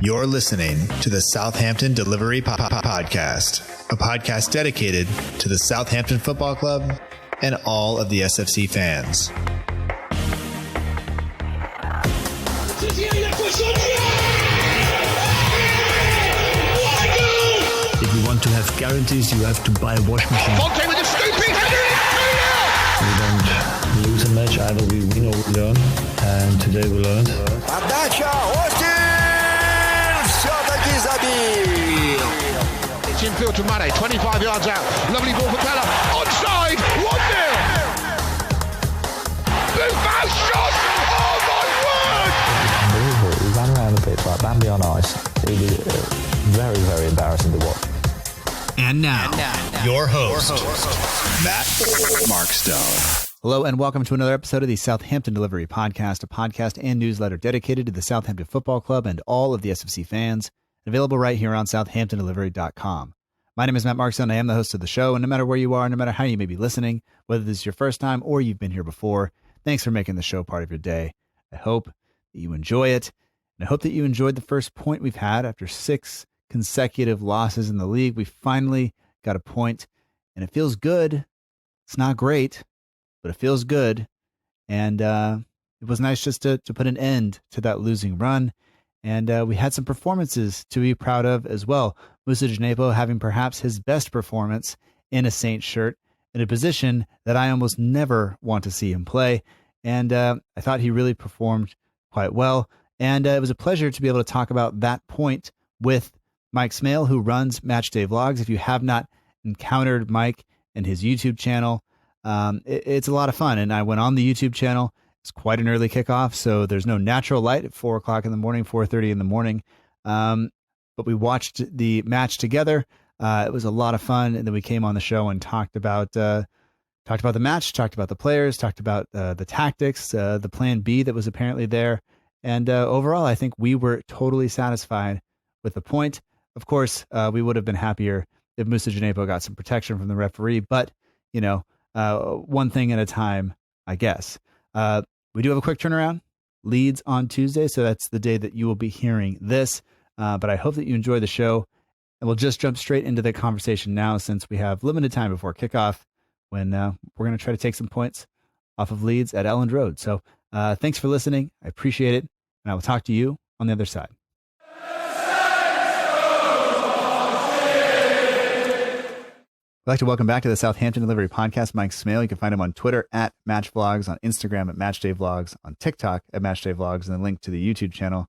You're listening to the Southampton Dellivery Podcast, a podcast dedicated to the Southampton Football Club and all of the SFC fans. If you want to have guarantees, you have to buy a washing machine. Fonte with a scooping header. We don't lose a match, either we win or we learn. And today we learned. It's infield to Mane, 25 yards out. Lovely ball for Bella. Onside, 1-0. Blue fast shot. Oh my word. Unbelievable. We ran around the pitch like Bambi on ice. It was very, very embarrassing to watch. And now, your host, Matt Markstone. Hello and welcome to another episode of the Southampton Dellivery Podcast, a podcast and newsletter dedicated to the Southampton Football Club and all of the SFC fans, available right here on SouthamptonDellivery.com. My name is Matt Markstone. I am the host of the show, and no matter where you are, no matter how you may be listening, whether this is your first time or you've been here before, thanks for making the show part of your day. I hope that you enjoy it, and I hope that you enjoyed the first point we've had after 6 consecutive losses in the league. We finally got a point, and it feels good. It's not great, but it feels good. And it was nice just to put an end to that losing run. And we had some performances to be proud of as well. Moussa Djenepo having perhaps his best performance in a Saints shirt in a position that I almost never want to see him play. And I thought he really performed quite well. And it was a pleasure to be able to talk about that point with Mike Smale, who runs MatchDay Vlogs. If you have not encountered Mike and his YouTube channel, it's a lot of fun. And I went on the YouTube channel. It's quite an early kickoff, so there's no natural light at 4 o'clock in the morning, 4:30 in the morning. But we watched the match together. It was a lot of fun. And then we came on the show and talked about the match, talked about the players, talked about the tactics, the plan B that was apparently there. And overall, I think we were totally satisfied with the point. Of course, we would have been happier if Moussa Djenepo got some protection from the referee, but, you know, one thing at a time, I guess. We do have a quick turnaround. Leeds on Tuesday, so that's the day that you will be hearing this. But I hope that you enjoy the show. And we'll just jump straight into the conversation now, since we have limited time before kickoff, when we're going to try to take some points off of Leeds at Elland Road. So thanks for listening. I appreciate it. And I will talk to you on the other side. I'd like to welcome back to the Southampton Dellivery Podcast, Mike Smale. You can find him on Twitter at MatchVlogs, on Instagram at MatchDay Vlogs, on TikTok at MatchDay Vlogs, and the link to the YouTube channel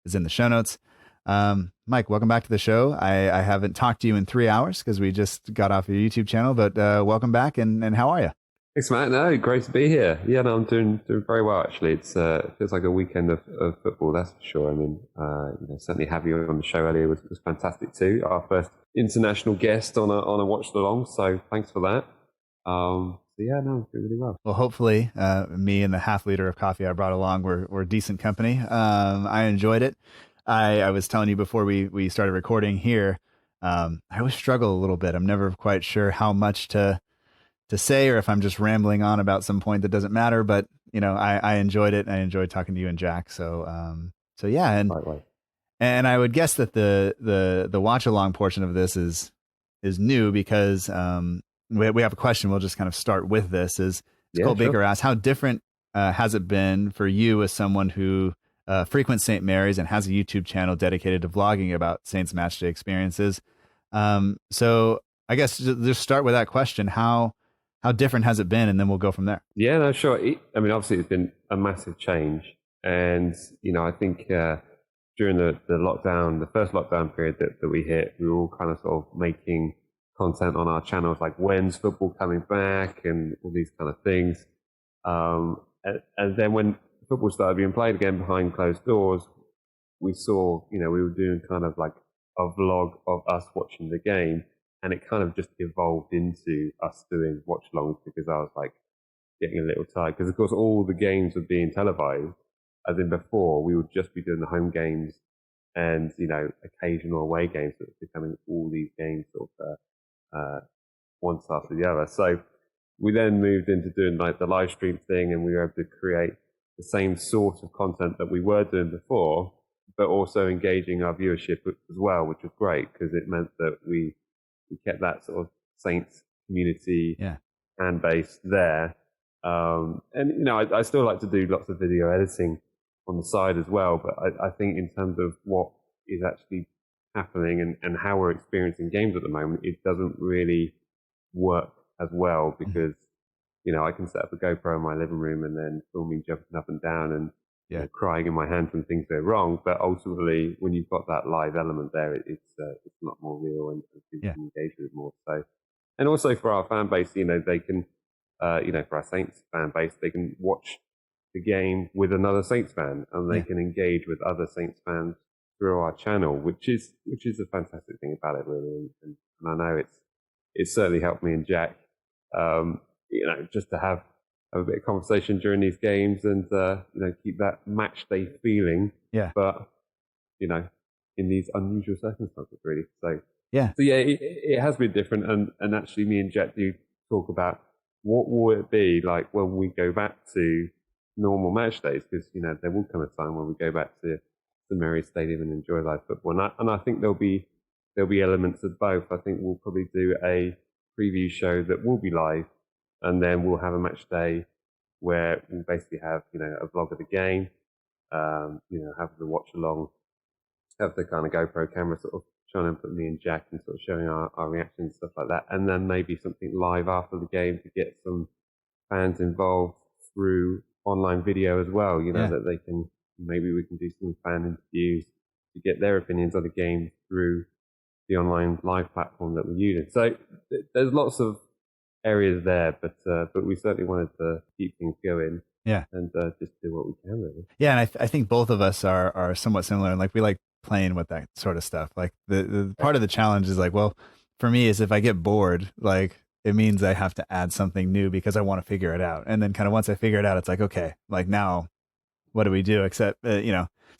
is in the show notes. Mike, welcome back to the show. I haven't talked to you in 3 hours because we just got off your YouTube channel, but welcome back, and how are you? Thanks, Matt. No, great to be here. Yeah, no, I'm doing very well, actually. It feels like a weekend of football, that's for sure. I mean, certainly having you on the show earlier was fantastic too. Our first international guest on a watch along, so thanks for that. So yeah, no, I'm doing really well. Well, hopefully, me and the half liter of coffee I brought along were decent company. I enjoyed it. I was telling you before we started recording here, I always struggle a little bit. I'm never quite sure how much to say, or if I'm just rambling on about some point that doesn't matter, but you know, I enjoyed it. I enjoyed talking to you and Jack. So yeah. And I would guess that the watch along portion of this is new because, we have a question. We'll just kind of start with this Cole Baker asks, how different, has it been for you as someone who, frequents St. Mary's and has a YouTube channel dedicated to vlogging about Saints matchday experiences? So I guess just start with that question. How different has it been? And then we'll go from there. Yeah, no, sure. I mean, obviously it's been a massive change. And, you know, I think during the lockdown, the first lockdown period that we hit, we were all kind of sort of making content on our channels, like when's football coming back and all these kind of things. And then when football started being played again behind closed doors, we saw, you know, we were doing kind of like a vlog of us watching the game. And it kind of just evolved into us doing watch-alongs because I was like getting a little tired. Because, of course, all the games were being televised. As in before, we would just be doing the home games and, you know, occasional away games. So it's becoming all these games sort of once after the other. So we then moved into doing like the live stream thing, and we were able to create the same sort of content that we were doing before, but also engaging our viewership as well, which was great because it meant that we kept that sort of Saints community fan base there. And I still like to do lots of video editing on the side as well, but I think in terms of what is actually happening and how we're experiencing games at the moment, it doesn't really work as well because I can set up a GoPro in my living room and then film me jumping up and down and crying in my hands when things go wrong. But ultimately, when you've got that live element there, it's a lot more real and people can engage with it more. So, and also for our fan base, they can, for our Saints fan base, they can watch the game with another Saints fan and they can engage with other Saints fans through our channel, which is a fantastic thing about it, really. And I know it's certainly helped me and Jack, just to have a bit of conversation during these games and keep that match day feeling. Yeah. But in these unusual circumstances, really. So it has been different. And actually, me and Jack do talk about what will it be like when we go back to normal match days, because there will come a time when we go back to the Merry Stadium and enjoy live football. And I think there'll be elements of both. I think we'll probably do a preview show that will be live, and then we'll have a match day where we'll basically have a vlog of the game, have the watch along, have the kind of GoPro camera sort of trying to put me and Jack and sort of showing our reactions and stuff like that, and then maybe something live after the game to get some fans involved through online video as well. That they can, maybe we can do some fan interviews to get their opinions on the game through the online live platform that we're using. So there's lots of areas there, but we certainly wanted to keep things going. Yeah, and just do what we can, really. Yeah, and I think both of us are somewhat similar, and we like playing with that sort of stuff. The part of the challenge is for me is if I get bored, it means I have to add something new because I want to figure it out. And then kind of once I figure it out, it's okay, now what do we do? Except,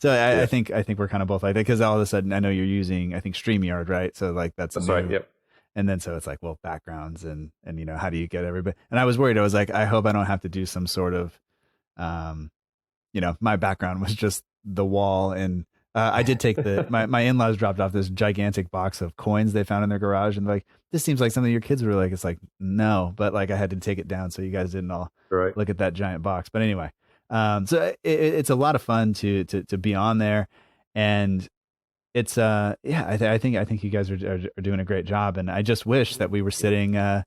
so I think we're kind of both like that, because all of a sudden I know you're using, I think, StreamYard, right? So that's right. Yep. And then so it's backgrounds and how do you get everybody? And I was worried. I was I hope I don't have to do some sort of, my background was just the wall. And I did take my in-laws dropped off this gigantic box of coins they found in their garage, and this seems like something your kids were like. It's no, but I had to take it down so you guys didn't all look at that giant box. But anyway, so it's a lot of fun to be on there, and it's I think you guys are doing a great job, and I just wish that we were sitting in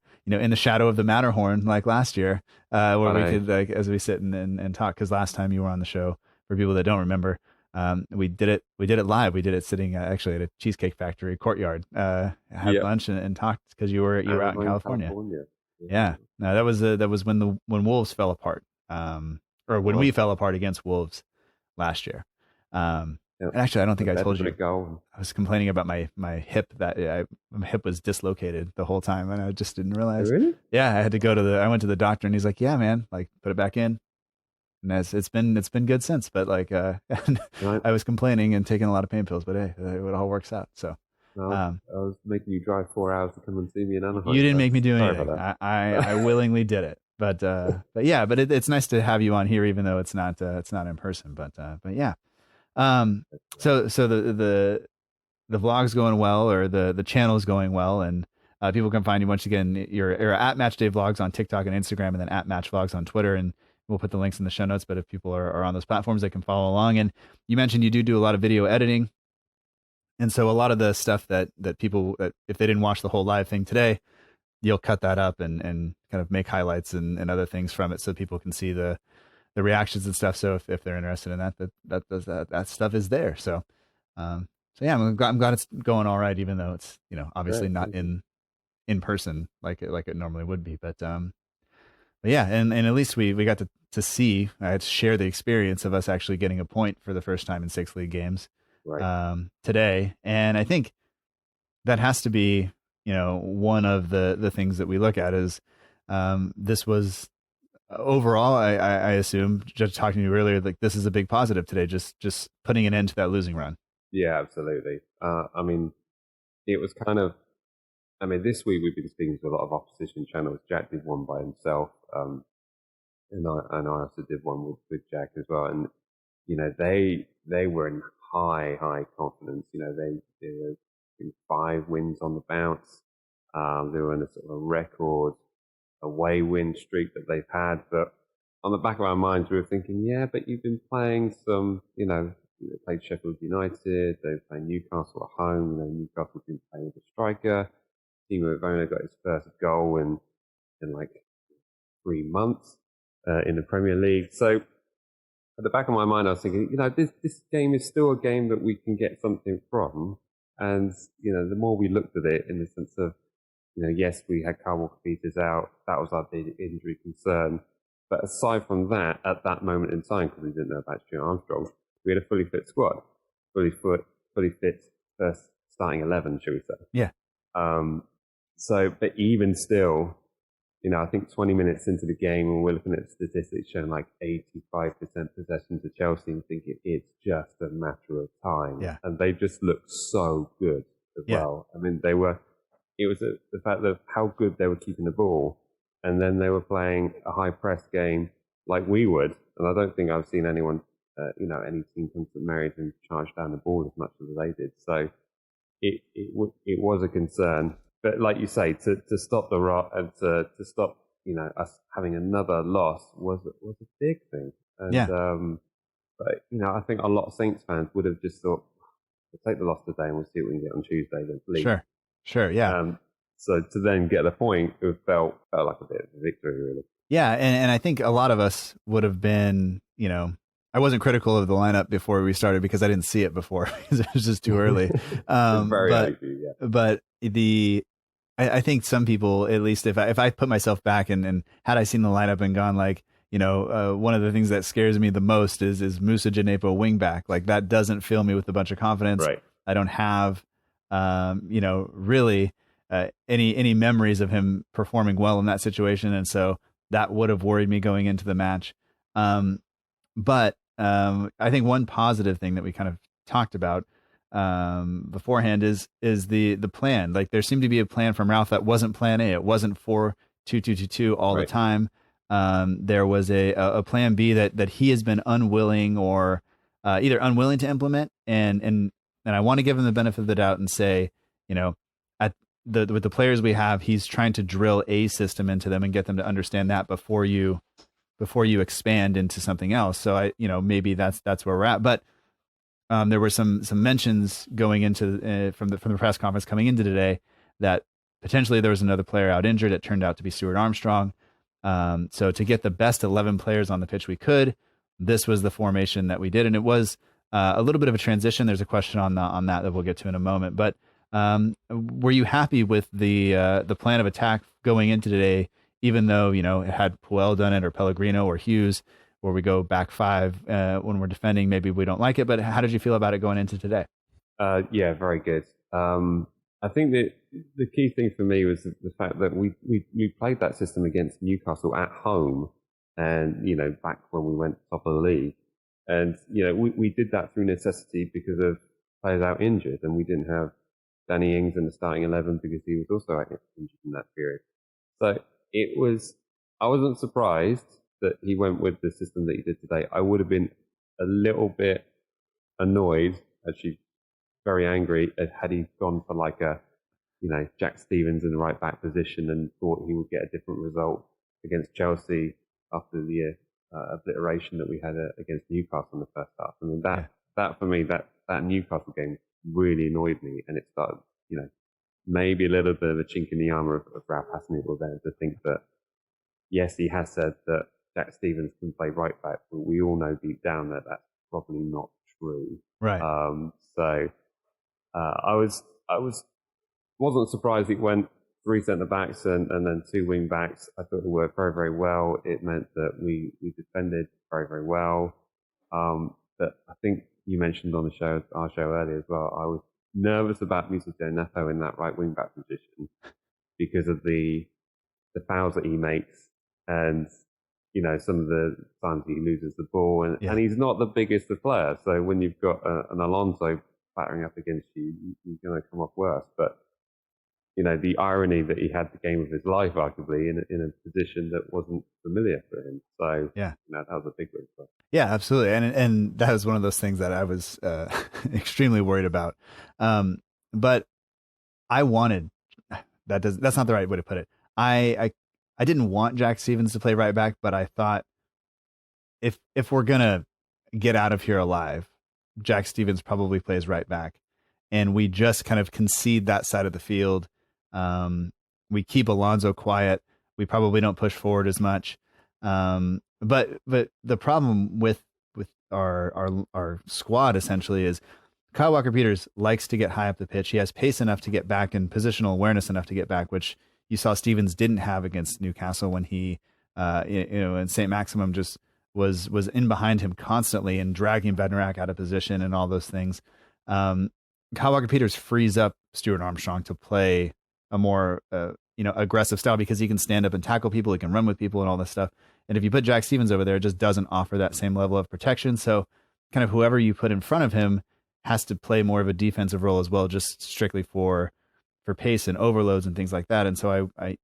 the shadow of the Matterhorn like last year, where we could as we sit and talk, because last time you were on the show, for people that don't remember, we did it live. We did it sitting actually at a Cheesecake Factory courtyard, had lunch and talked, because you were out in California. Yeah. No, that was when Wolves fell apart, or when we fell apart against Wolves last year. And actually, I don't think I told you. I was complaining about my hip, that my hip was dislocated the whole time, and I just didn't realize. Really? Yeah, I had to I went to the doctor, and he's like, "Yeah, man, put it back in." And it's been good since, but I was complaining and taking a lot of pain pills, but hey, it all works out. So I was making you drive 4 hours to come and see me in Anaheim. You didn't make me do anything. I willingly did it, but it's nice to have you on here, even though it's not in person. But yeah. So the vlog's going well, or the channel's going well, and people can find you once again. You're at MatchDay Vlogs on TikTok and Instagram, and then at Match Vlogs on Twitter, and we'll put the links in the show notes. But if people are on those platforms, they can follow along. And you mentioned you do a lot of video editing, and so a lot of the stuff that people, if they didn't watch the whole live thing today, you'll cut that up and kind of make highlights and other things from it, so people can see the reactions and stuff. So if they're interested in that stuff is there. So yeah, I'm glad it's going all right, even though it's, obviously not in person like it normally would be. But yeah, and at least we got to see, I had to share the experience of us actually getting a point for the first time in 6 league games today. And I think that has to be, one of the things that we look at is this was, overall, I assume, just talking to you earlier, this is a big positive today, just putting an end to that losing run. Yeah, absolutely. It was kind of, this week we've been speaking to a lot of opposition channels. Jack did one by himself, and I also did one with Jack as well. And, they were in high confidence. You know, they were in 5 wins on the bounce. They were in a sort of a record away win streak that they've had. But on the back of our minds, we were thinking, yeah, but you've been playing some, you know, they played Sheffield United, they've played Newcastle at home, you know, Newcastle didn't play with a striker. Timo Werner got his first goal in like 3 months in the Premier League. So at the back of my mind, I was thinking, you know, this game is still a game that we can get something from. And, you know, the more we looked at it in the sense of, you know, yes, we had Carl Walker-Peters out. That was our big injury concern. But aside from that, at that moment in time, because we didn't know about Stuart Armstrong, we had a fully fit squad, fully fit first starting 11, shall we say? Yeah. So, but even still, you know, I think 20 minutes into the game, when we're looking at statistics showing like 85% possession to Chelsea, and thinking it's just a matter of time. Yeah. And they just looked so good as well. I mean, it was the fact of how good they were keeping the ball. And then they were playing a high press game like we would. And I don't think I've seen anyone, you know, any team come to Married and charge down the ball as much as they did. So it was a concern. But like you say, to stop the rot and to stop, you know, us having another loss was a big thing. And, but, you know, I think a lot of Saints fans would have just thought, we'll take the loss today and we'll see what we can get on Tuesday against Leeds. Sure, yeah. So to then get the point, it felt like a bit of a victory, really. Yeah, and I think a lot of us would have been, you know, I wasn't critical of the lineup before we started because I didn't see it before because it was just too early. But I think some people, at least if I put myself back and had I seen the lineup and gone like, you know, one of the things that scares me the most is Moussa, Djenepo, Wingback. Like that doesn't fill me with a bunch of confidence. Right. I don't have, you know, really any memories of him performing well in that situation. And so that would have worried me going into the match. But I think one positive thing that we kind of talked about beforehand is the plan. Like there seemed to be a plan from Ralph that wasn't plan A. It wasn't 4-2-2-2-2 all the time. There was a plan B that he has been unwilling or either unwilling to implement. And I want to give him the benefit of the doubt and say, you know, with the players we have, he's trying to drill a system into them and get them to understand that before you expand into something else. So maybe that's where we're at. But there were some mentions going into from the press conference coming into today that potentially there was another player out injured. It turned out to be Stuart Armstrong. So to get the best 11 players on the pitch we could, this was the formation that we did, and it was a little bit of a transition. There's a question on that we'll get to in a moment. But were you happy with the plan of attack going into today, even though it had Puel done it or Pellegrino or Hughes, where we go back five when we're defending? Maybe we don't like it, but how did you feel about it going into today? Yeah, very good. I think that the key thing for me was the fact that we played that system against Newcastle at home, and back when we went top of the league, and we did that through necessity because of players out injured, and we didn't have Danny Ings in the starting 11 because he was also out injured in that period. So I wasn't surprised that he went with the system that he did today. I would have been a little bit annoyed, actually very angry, had he gone for like a, Jack Stevens in the right back position and thought he would get a different result against Chelsea after the obliteration that we had against Newcastle in the first half. I mean, that for me, that Newcastle game really annoyed me, and it started, maybe a little bit of a chink in the armour of Ralph Hasenhüttl there to think that, yes, he has said that Jack Stevens can play right back, but we all know deep down that that's probably not true. Right. I wasn't surprised it went 3 centre backs and then 2 wing backs. I thought it worked very, very well. It meant that we defended very, very well. But I think you mentioned on our show earlier as well, I was nervous about Moussa Djenepo in that right wing back position because of the fouls that he makes and some of the times he loses the ball, and he's not the biggest of players. So when you've got an Alonso battering up against you, you're going to come off worse. But the irony that he had the game of his life, arguably, in a position that wasn't familiar for him. So, Yeah. that was a big win for us. Yeah, absolutely. And that was one of those things that I was extremely worried about. But I wanted, that's not the right way to put it. I didn't want Jack Stevens to play right back, but I thought if we're going to get out of here alive, Jack Stevens probably plays right back. And we just kind of concede that side of the field. We keep Alonso quiet. We probably don't push forward as much. But the problem with our squad essentially is Kyle Walker-Peters likes to get high up the pitch. He has pace enough to get back and positional awareness enough to get back, which you saw Stevens didn't have against Newcastle when he, and St. Maximum just was in behind him constantly and dragging Bednarak out of position and all those things. Kyle Walker-Peters frees up Stuart Armstrong to play a more aggressive style because he can stand up and tackle people, he can run with people and all this stuff. And if you put Jack Stevens over there, it just doesn't offer that same level of protection. So kind of whoever you put in front of him has to play more of a defensive role as well, just strictly for pace and overloads and things like that. And so I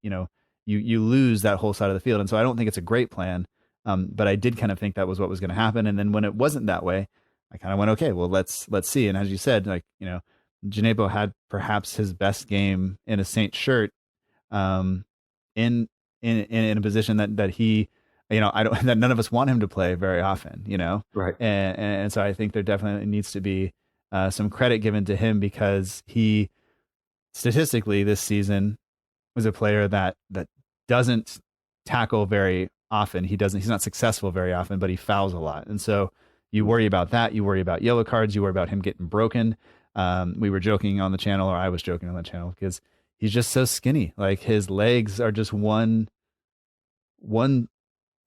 you lose that whole side of the field. And so I don't think it's a great plan. But I did kind of think that was what was going to happen. And then when it wasn't that way, I kind of went, okay, well, let's see. And as you said, Djenepo had perhaps his best game in a Saint shirt, in a position that he, that none of us want him to play very often, Right. And so I think there definitely needs to be some credit given to him because he statistically this season was a player that doesn't tackle very often. He's not successful very often, but he fouls a lot. And so you worry about that. You worry about yellow cards. You worry about him getting broken. We were joking on the channel, or I was joking on the channel, because he's just so skinny. Like his legs are just one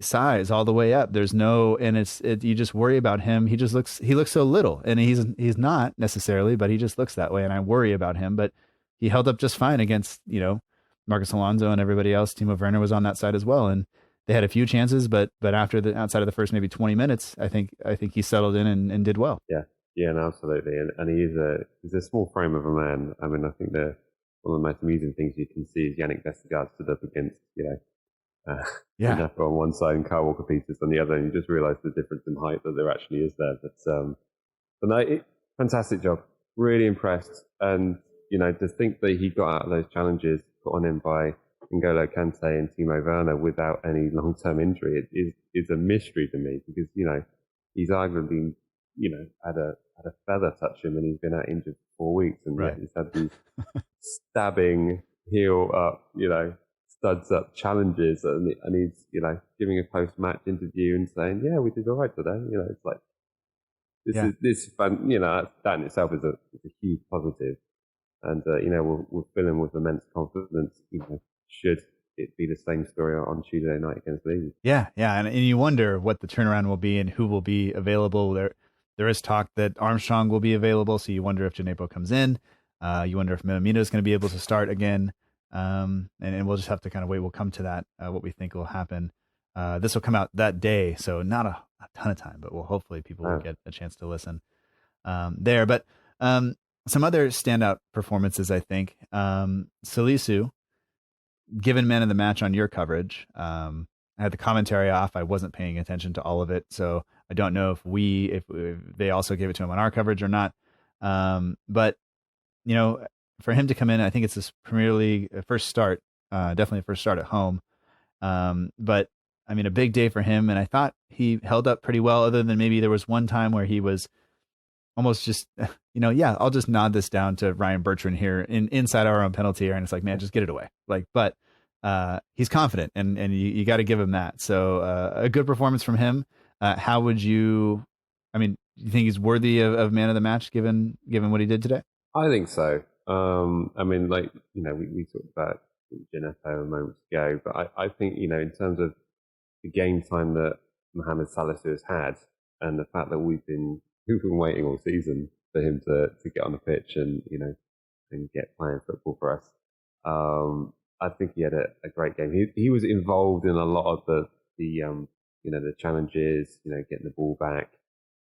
size all the way up. There's no, and you just worry about him. He looks so little, and he's not necessarily, but he just looks that way. And I worry about him, but he held up just fine against, Marcus Alonso and everybody else. Timo Werner was on that side as well. And they had a few chances, but after outside of the first maybe 20 minutes, I think he settled in and did well. Yeah, no, absolutely. And he's a small frame of a man. I mean, I think one of the most amusing things you can see is Yannick Vestergaard stood up against, Djenepo on one side and Kyle Walker-Peters on the other, and you just realise the difference in height that there actually is there. But no, fantastic job. Really impressed. And, to think that he got out of those challenges put on him by N'Golo Kante and Timo Werner without any long-term injury is a mystery to me, because, he's arguably, had a feather touch him and he's been out injured for 4 weeks, and right. Yet he's had these stabbing, heel up, studs up challenges, and he's, giving a post-match interview and saying, yeah, we did all right today. It's like, this is fun, that in itself is a huge positive. And, we'll fill him with immense confidence, should it be the same story on Tuesday night against Leeds. Yeah. And you wonder what the turnaround will be and who will be available. There is talk that Armstrong will be available, so you wonder if Djenepo comes in. You wonder if Minamino is going to be able to start again. And we'll just have to kind of wait. We'll come to that, what we think will happen. This will come out that day, so not a ton of time, but hopefully people will get a chance to listen there. But some other standout performances, I think. Salisu, given man of the match on your coverage. I had the commentary off. I wasn't paying attention to all of it, so I don't know if they also gave it to him on our coverage or not. But for him to come in, I think it's his Premier League first start, definitely first start at home. But I mean, a big day for him, and I thought he held up pretty well, other than maybe there was one time where he was almost just, I'll just nod this down to Ryan Bertrand here inside our own penalty area, and it's like, man, just get it away. But he's confident, and you got to give him that. So a good performance from him. How would you? I mean, you think he's worthy of man of the match given what he did today? I think so. I mean, we talked about Djenepo a moment ago, but I think, in terms of the game time that Mohamed Salisu has had, and the fact that we've been waiting all season for him to get on the pitch and get playing football for us. I think he had a great game. He was involved in a lot of the challenges, getting the ball back,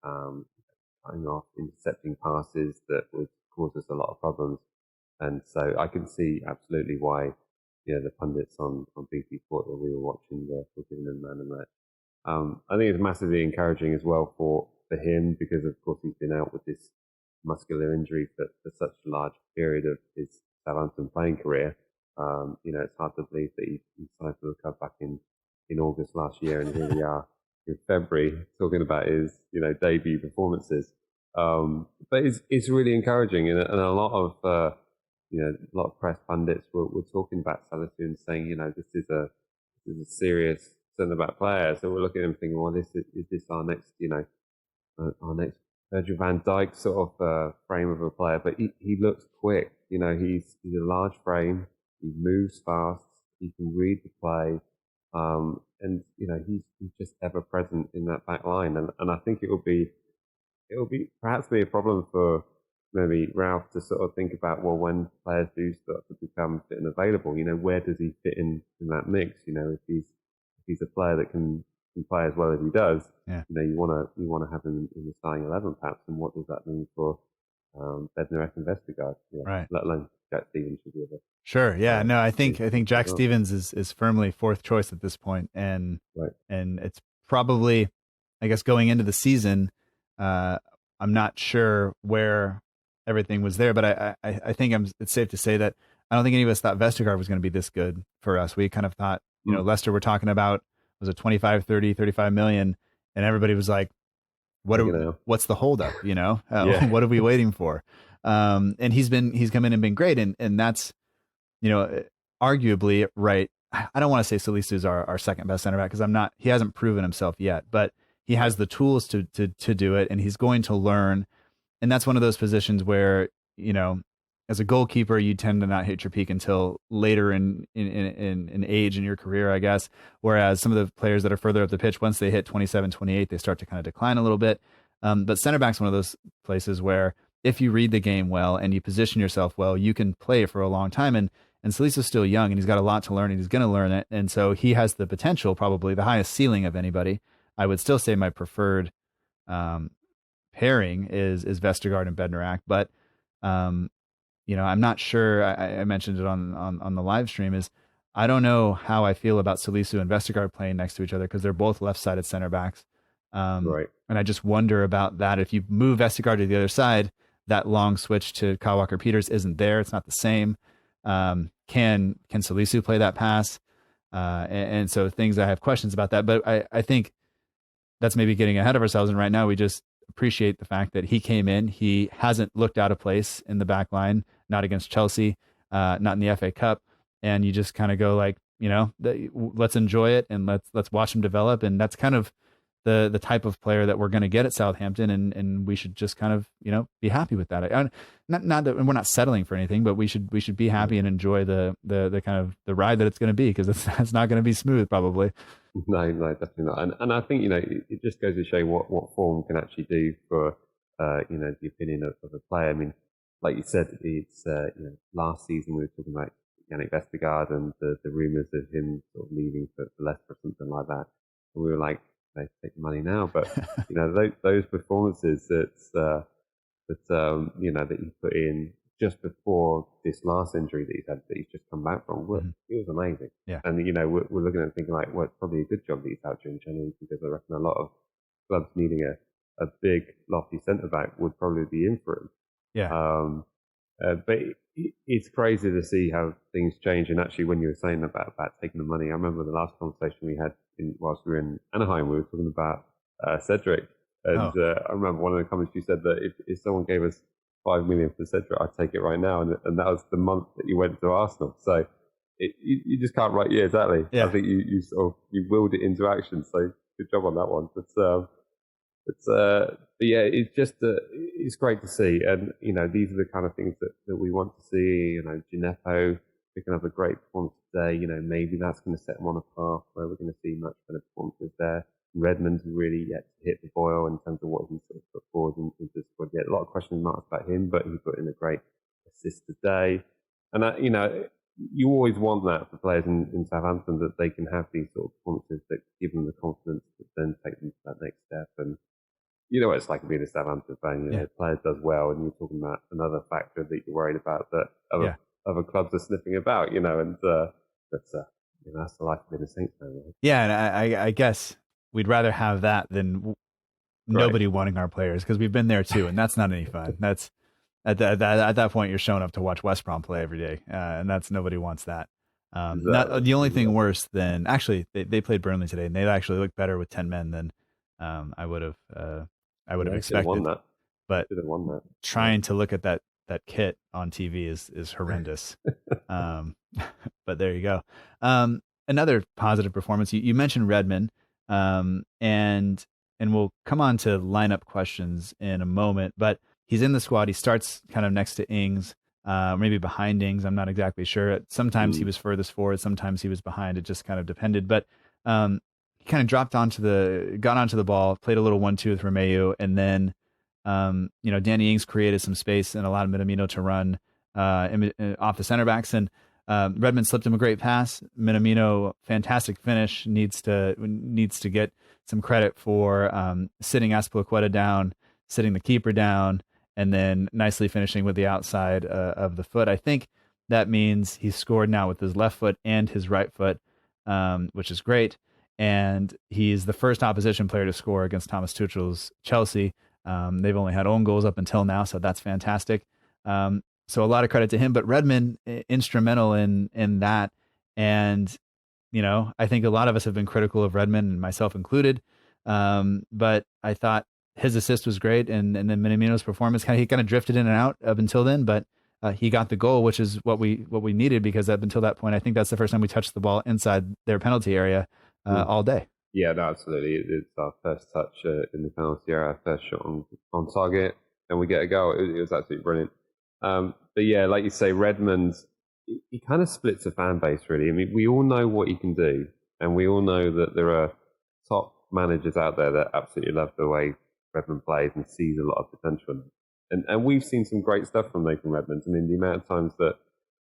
cutting off, intercepting passes that would cause us a lot of problems. And so I can see absolutely why, the pundits on BT Sport that we were watching were giving him man of the match. I think it's massively encouraging as well for him because, of course, he's been out with this muscular injury for such a large period of his Southampton playing career. It's hard to believe that he decided to recover back in August last year, and here we are in February talking about his debut performances. But it's really encouraging, and a lot of a lot of press pundits were talking about Salisu and saying, this is a serious centre-back player. So we're looking at him thinking, well, is this our next, our next Virgil van Dijk sort of frame of a player? But he looks quick. He's a large frame. He moves fast. He can read the play. And he's just ever present in that back line. And I think it will be perhaps be a problem for maybe Ralph to sort of think about, well, when players do start to become fit and available, where does he fit in that mix? If he's a player that can play as well as he does, you want to have him in the starting 11 perhaps, and what does that mean for Bednarek and Vestergaard? Right. Let alone Jack Stevens should be able. Sure. Yeah. No, I think Jack Stevens is firmly fourth choice at this point, and it's probably, I guess, going into the season, I'm not sure where everything was there, but I think it's safe to say that I don't think any of us thought Vestergaard was going to be this good for us. We kind of thought, Leicester were talking about, was it 25, 30, 35 million, and everybody was like, what's the holdup? What are we waiting for? And he's come in and been great, and that's, arguably right. I don't want to say Salisu is our second best center back, because he hasn't proven himself yet, but he has the tools to do it, and he's going to learn. And that's one of those positions where, as a goalkeeper, you tend to not hit your peak until later in age in your career, I guess. Whereas some of the players that are further up the pitch, once they hit 27, 28, they start to kind of decline a little bit. But center back's one of those places where if you read the game well and you position yourself well, you can play for a long time. And Salisu's still young, and he's got a lot to learn, and he's going to learn it. And so he has the potential, probably the highest ceiling of anybody. I would still say my preferred pairing is Vestergaard and Bednarek, but I'm not sure. I mentioned it on the live stream. Is I don't know how I feel about Salisu and Vestergaard playing next to each other, because they're both left-sided center backs. Right. And I just wonder about that. If you move Vestergaard to the other side, that long switch to Kyle Walker-Peters isn't there. It's not the same. Can Salisu play that pass? And so things, I have questions about that. But I think that's maybe getting ahead of ourselves. And right now we just appreciate the fact that he came in. He hasn't looked out of place in the back line, not against Chelsea, not in the FA Cup. And you just kind of go like, let's enjoy it, and let's watch him develop. And that's kind of the type of player that we're going to get at Southampton, and we should just kind of be happy with that. Not that we're not settling for anything, but we should be happy and enjoy the kind of the ride that it's going to be, because it's not going to be smooth probably. No, definitely not. And I think it just goes to show what form can actually do for the opinion of a player. I mean, like you said, it's last season we were talking about Yannick Vestergaard and the rumours of him sort of leaving for Leicester or something like that, and we were like, they take the money now. But those performances that he put in just before this last injury that he's just come back from, it was amazing. Yeah. And we're looking at it thinking like, well, it's probably a good job that he's out during January, because I reckon a lot of clubs needing a big lofty centre back would probably be in for him. Yeah. But it's crazy to see how things change. And actually, when you were saying about taking the money, I remember the last conversation we had whilst we were in Anaheim, we were talking about Cedric. And I remember one of the comments you said that if someone gave us 5 million for Cedric, I'd take it right now. And that was the month that you went to Arsenal. So you just can't write. Yeah, exactly. Yeah. I think you sort of willed it into action. So good job on that one. But yeah, it's just it's great to see, and these are the kind of things that we want to see. Djenepo picking up a great performance today. Maybe that's going to set him on a path where we're going to see much better performances there. Redmond's really yet to hit the boil in terms of what he sort of put forward into the squad. Yeah, a lot of question marks about him, but he put in a great assist today. And you always want that for players in Southampton, that they can have these sort of performances that give them the confidence to then take them to that next step. And you know what it's like being a Southampton fan. You know, the player does well, and you're talking about another factor that you're worried about that other clubs are sniffing about. You know, and that's the life of being a Saints fan. Right? Yeah, and I guess we'd rather have that than nobody wanting our players, because we've been there too, and that's not any fun. That's at that point you're showing up to watch West Brom play every day, and that's nobody wants that. Not the only thing worse than actually they played Burnley today, and they actually looked better with 10 men than I would have expected. Won that. But won that. Trying to look at that kit on TV is horrendous. But there you go. Another positive performance. You mentioned Redmond, and we'll come on to lineup questions in a moment. But he's in the squad. He starts kind of next to Ings, maybe behind Ings. I'm not exactly sure. Sometimes he was furthest forward. Sometimes he was behind. It just kind of depended. But he kind of got onto the ball, played a little 1-2 with Romeu, and then Danny Ings created some space and allowed Minamino to run off the center backs, and Redmond slipped him a great pass. Minamino, fantastic finish, needs to get some credit for sitting Azpilicueta down, sitting the keeper down, and then nicely finishing with the outside of the foot. I think that means he's scored now with his left foot and his right foot, which is great. And he's the first opposition player to score against Thomas Tuchel's Chelsea. They've only had own goals up until now, so that's fantastic. So a lot of credit to him, but Redmond instrumental in that. And, I think a lot of us have been critical of Redmond, and myself included. But I thought his assist was great. And then Minamino's performance, he kind of drifted in and out up until then, but he got the goal, which is what we needed, because up until that point, I think that's the first time we touched the ball inside their penalty area all day. Yeah, no, absolutely. It's our first touch in the penalty area, our first shot on target, and we get a goal. It was absolutely brilliant. But yeah, like you say, Redmond, he kind of splits a fan base, really. I mean, we all know what he can do, and we all know that there are top managers out there that absolutely love the way Redmond plays and sees a lot of potential. And we've seen some great stuff from Nathan Redmond. I mean, the amount of times that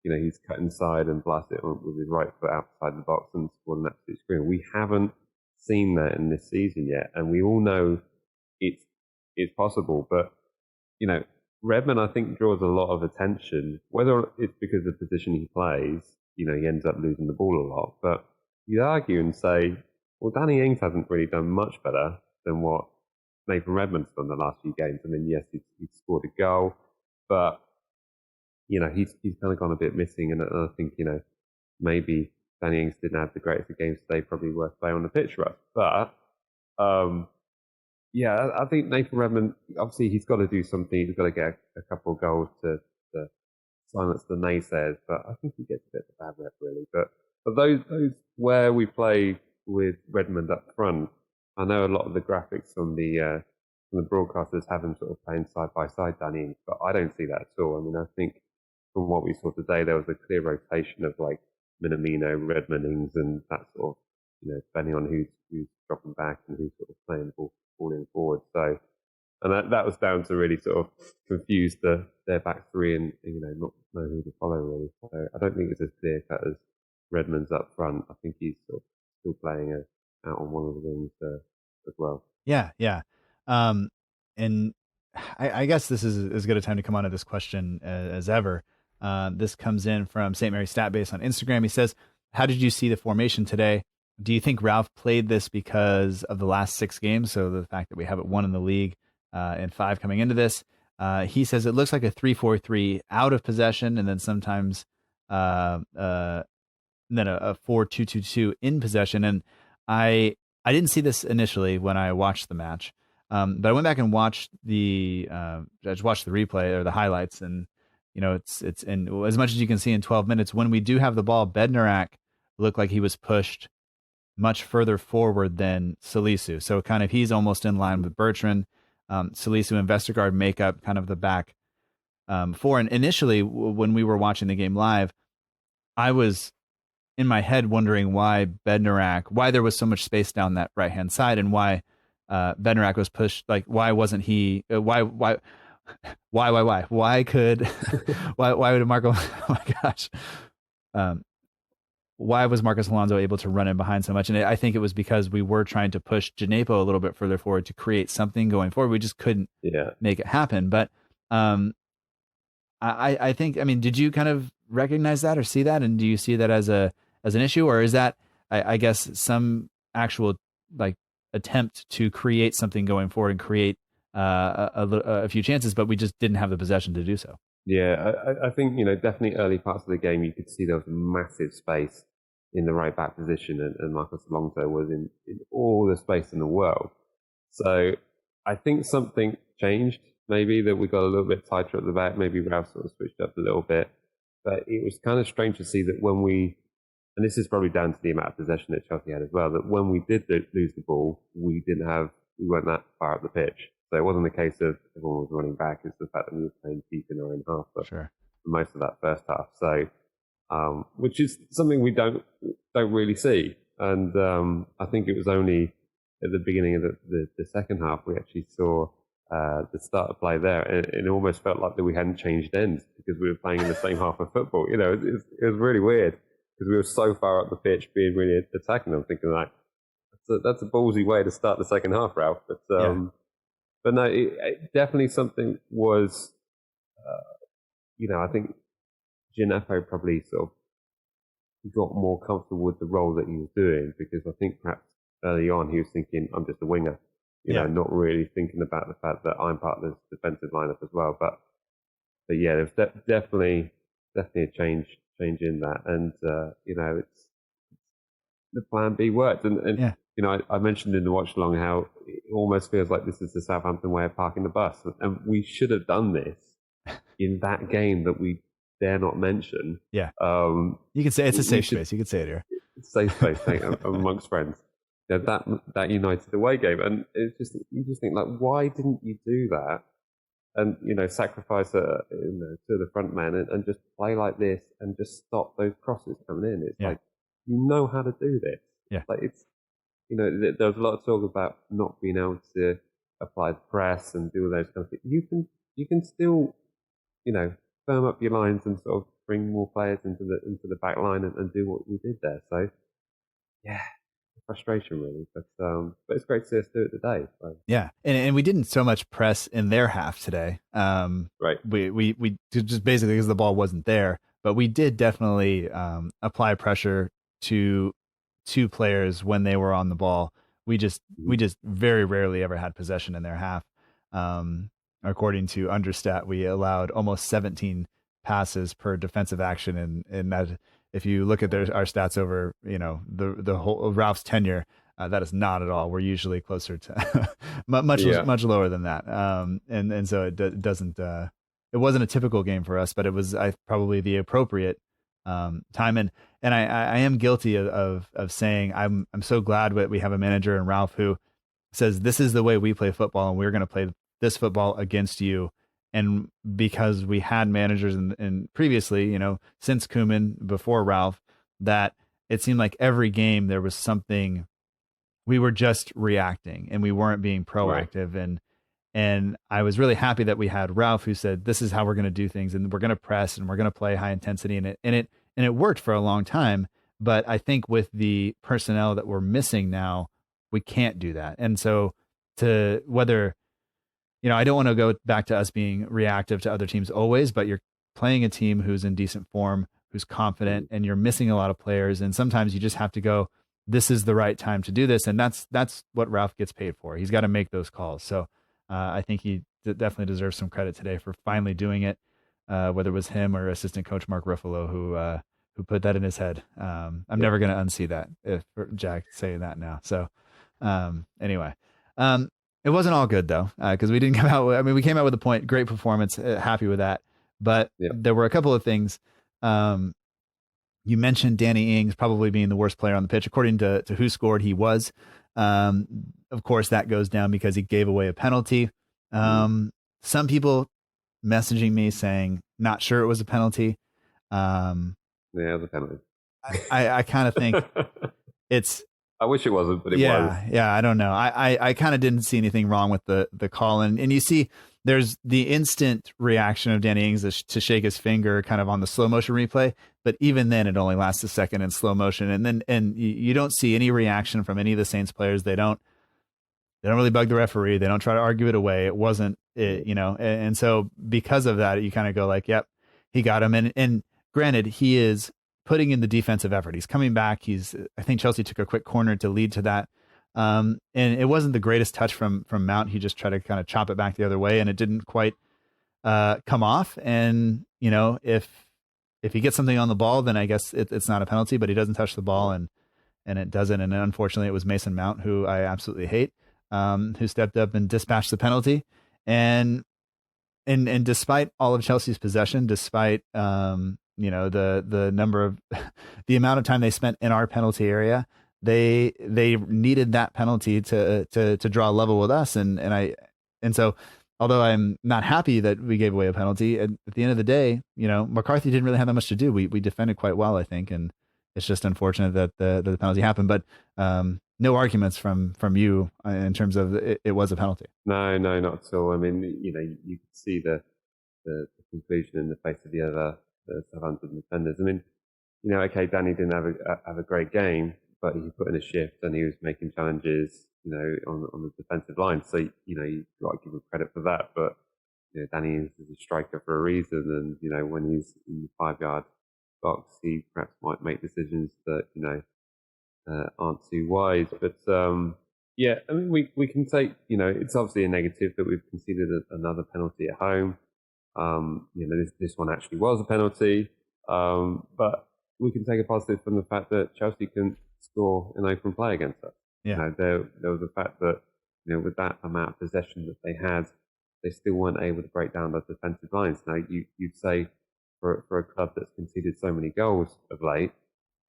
he's cut inside and blasted it with his right foot outside the box and scored an absolute screamer. We haven't seen that in this season yet, and we all know it's possible. But Redmond, I think, draws a lot of attention, whether it's because of the position he plays. He ends up losing the ball a lot. But you'd argue and say, well, Danny Ings hasn't really done much better than what Nathan Redmond's done the last few games. I mean, yes, he's scored a goal, but he's kind of gone a bit missing. And I think maybe Danny Ings didn't have the greatest of games today, probably worth playing on the pitch for us. But yeah, I think Nathan Redmond, obviously he's got to do something. He's got to get a couple of goals to silence the naysayers. But I think he gets a bit of a bad rep, really. But those where we play with Redmond up front, I know a lot of the graphics from the broadcasters have him sort of playing side by side, Danny Ings, but I don't see that at all. I mean, I think from what we saw today, there was a clear rotation of like Minamino, Redmond, Ings, and that sort of, depending on who's dropping back and who's sort of playing the ball, falling forward. So, and that was down to really sort of confuse their back three and not know who to follow really. So I don't think it's as clear cut as Redmond's up front. I think he's sort of still playing out on one of the wings as well. Yeah. And I guess this is as good a time to come on to this question as ever. This comes in from St. Mary Statbase on Instagram. He says, how did you see the formation today? Do you think Ralph played this because of the last 6 games? So the fact that we haven't won in the league and 5 coming into this. He says it looks like a 3-4-3 out of possession, and then sometimes then a 4-2-2-2 in possession. And I didn't see this initially when I watched the match, but I went back and watched the replay or the highlights, and it's and as much as you can see in 12 minutes, when we do have the ball, Bednarak looked like he was pushed much further forward than Salisu. So kind of he's almost in line with Bertrand. Salisu and Vestergaard make up kind of the back four. And initially, when we were watching the game live, I was in my head wondering why there was so much space down that right-hand side, and why Bednarak was pushed. Like, why wasn't he? Why would Marco? Oh my gosh. why was Marcus Alonso able to run in behind so much? And I think it was because we were trying to push Djenepo a little bit further forward to create something going forward. We just couldn't make it happen. But I think, I mean, did you kind of recognize that or see that? And do you see that as an issue, or is that, I guess, some actual like attempt to create something going forward and create a few chances, but we just didn't have the possession to do so? Yeah, I think, definitely early parts of the game, you could see there was a massive space in the right back position, and Marcus Alonso was in all the space in the world. So I think something changed, maybe that we got a little bit tighter at the back. Maybe Ralph sort of switched up a little bit. But it was kind of strange to see that when we, and this is probably down to the amount of possession that Chelsea had as well, that when we did lose the ball, we weren't that far up the pitch. So it wasn't a case of everyone was running back. It's the fact that we were playing deep in our own half for most of that first half. So, which is something we don't really see. And I think it was only at the beginning of the second half we actually saw the start of play there, and it almost felt like that we hadn't changed ends because we were playing in the same half of football. It was really weird because we were so far up the pitch being really attacking them, thinking like that's a ballsy way to start the second half, Ralph. But no, it definitely something was, I think Djenepo probably sort of got more comfortable with the role that he was doing, because I think perhaps early on he was thinking, I'm just a winger, not really thinking about the fact that I'm part of this defensive lineup as well. But yeah, there's definitely a change in that, and it's the plan B worked, and I mentioned in the watch along how it almost feels like this is the Southampton way of parking the bus, and we should have done this in that game that we dare not mention. Yeah, you can say it's a safe space. You can say it here. It's safe space amongst friends. That United away game, and it's just, you just think, like, why didn't you do that? And sacrifice to the front man and just play like this and just stop those crosses coming in. It's like, you know how to do this. Yeah, like it's. There was a lot of talk about not being able to apply the press and do all those kinds of things. You can still, firm up your lines and sort of bring more players into the back line and do what we did there. So, yeah, frustration really, but it's great to see us do it today. So. Yeah, and we didn't so much press in their half today. Right. We just basically because the ball wasn't there, but we did definitely apply pressure to two players when they were on the ball. We just very rarely ever had possession in their half. According to Understat, we allowed almost 17 passes per defensive action, and that, if you look at our stats over the whole of Ralph's tenure, that is not at all. We're usually closer to much lower than that. And so it doesn't. It wasn't a typical game for us, but it was probably the appropriate time. And I am guilty of saying I'm so glad that we have a manager in Ralph who says this is the way we play football, and we're going to play this football against you. And because we had managers in previously, since Koeman, before Ralph, that it seemed like every game there was something, we were just reacting and we weren't being proactive. Right. And I was really happy that we had Ralph who said, this is how we're going to do things, and we're going to press and we're going to play high intensity. And it worked for a long time. But I think with the personnel that we're missing now, we can't do that. And so I don't want to go back to us being reactive to other teams always, but you're playing a team who's in decent form, who's confident, and you're missing a lot of players. And sometimes you just have to go, this is the right time to do this. And that's what Ralph gets paid for. He's got to make those calls. So I think he definitely deserves some credit today for finally doing it, whether it was him or assistant coach Mark Ruffalo who put that in his head. I'm never going to unsee that if Jack saying that now. So anyway, it wasn't all good though, because we didn't come out. We came out with a point, great performance, happy with that. But there were a couple of things. You mentioned Danny Ings probably being the worst player on the pitch. According to Who Scored, he was. Of course, that goes down because he gave away a penalty. Some people messaging me saying, not sure it was a penalty. Yeah, it was a penalty. I kind of think it's... I wish it wasn't, but it was. Yeah, I don't know. I kind of didn't see anything wrong with the call. And you see there's the instant reaction of Danny Ings to shake his finger kind of on the slow motion replay, but even then it only lasts a second in slow motion, and you don't see any reaction from any of the Saints players. They don't really bug the referee. They don't try to argue it away. It wasn't it, and so because of that, you kind of go like, yep, he got him. And granted, he is putting in the defensive effort. He's coming back. I think Chelsea took a quick corner to lead to that. And it wasn't the greatest touch from Mount. He just tried to kind of chop it back the other way, and it didn't quite come off. And if he gets something on the ball, then I guess it's not a penalty. But he doesn't touch the ball, and it doesn't. And unfortunately, it was Mason Mount, who I absolutely hate, who stepped up and dispatched the penalty. And despite all of Chelsea's possession, despite the number of the amount of time they spent in our penalty area, they needed that penalty to draw a level with us, and so although I'm not happy that we gave away a penalty, at the end of the day, McCarthy didn't really have that much to do. We defended quite well, I think, and it's just unfortunate that the penalty happened. But no arguments from you in terms of it was a penalty. No, not at all. I mean, you could see the conclusion in the face of the Southampton defenders. I mean, okay, Danny didn't have a great game, but he put in a shift and he was making challenges, on the defensive line. So, you've got to give him credit for that. But, Danny is a striker for a reason. And, when he's in the 5-yard box, he perhaps might make decisions that, aren't too wise. But, yeah, I mean, we can take, it's obviously a negative that we've conceded another penalty at home. This one actually was a penalty. But we can take a positive from the fact that Chelsea can score an open play against us. Yeah. There was the fact that, with that amount of possession that they had, they still weren't able to break down the defensive lines. Now, you'd say for a club that's conceded so many goals of late,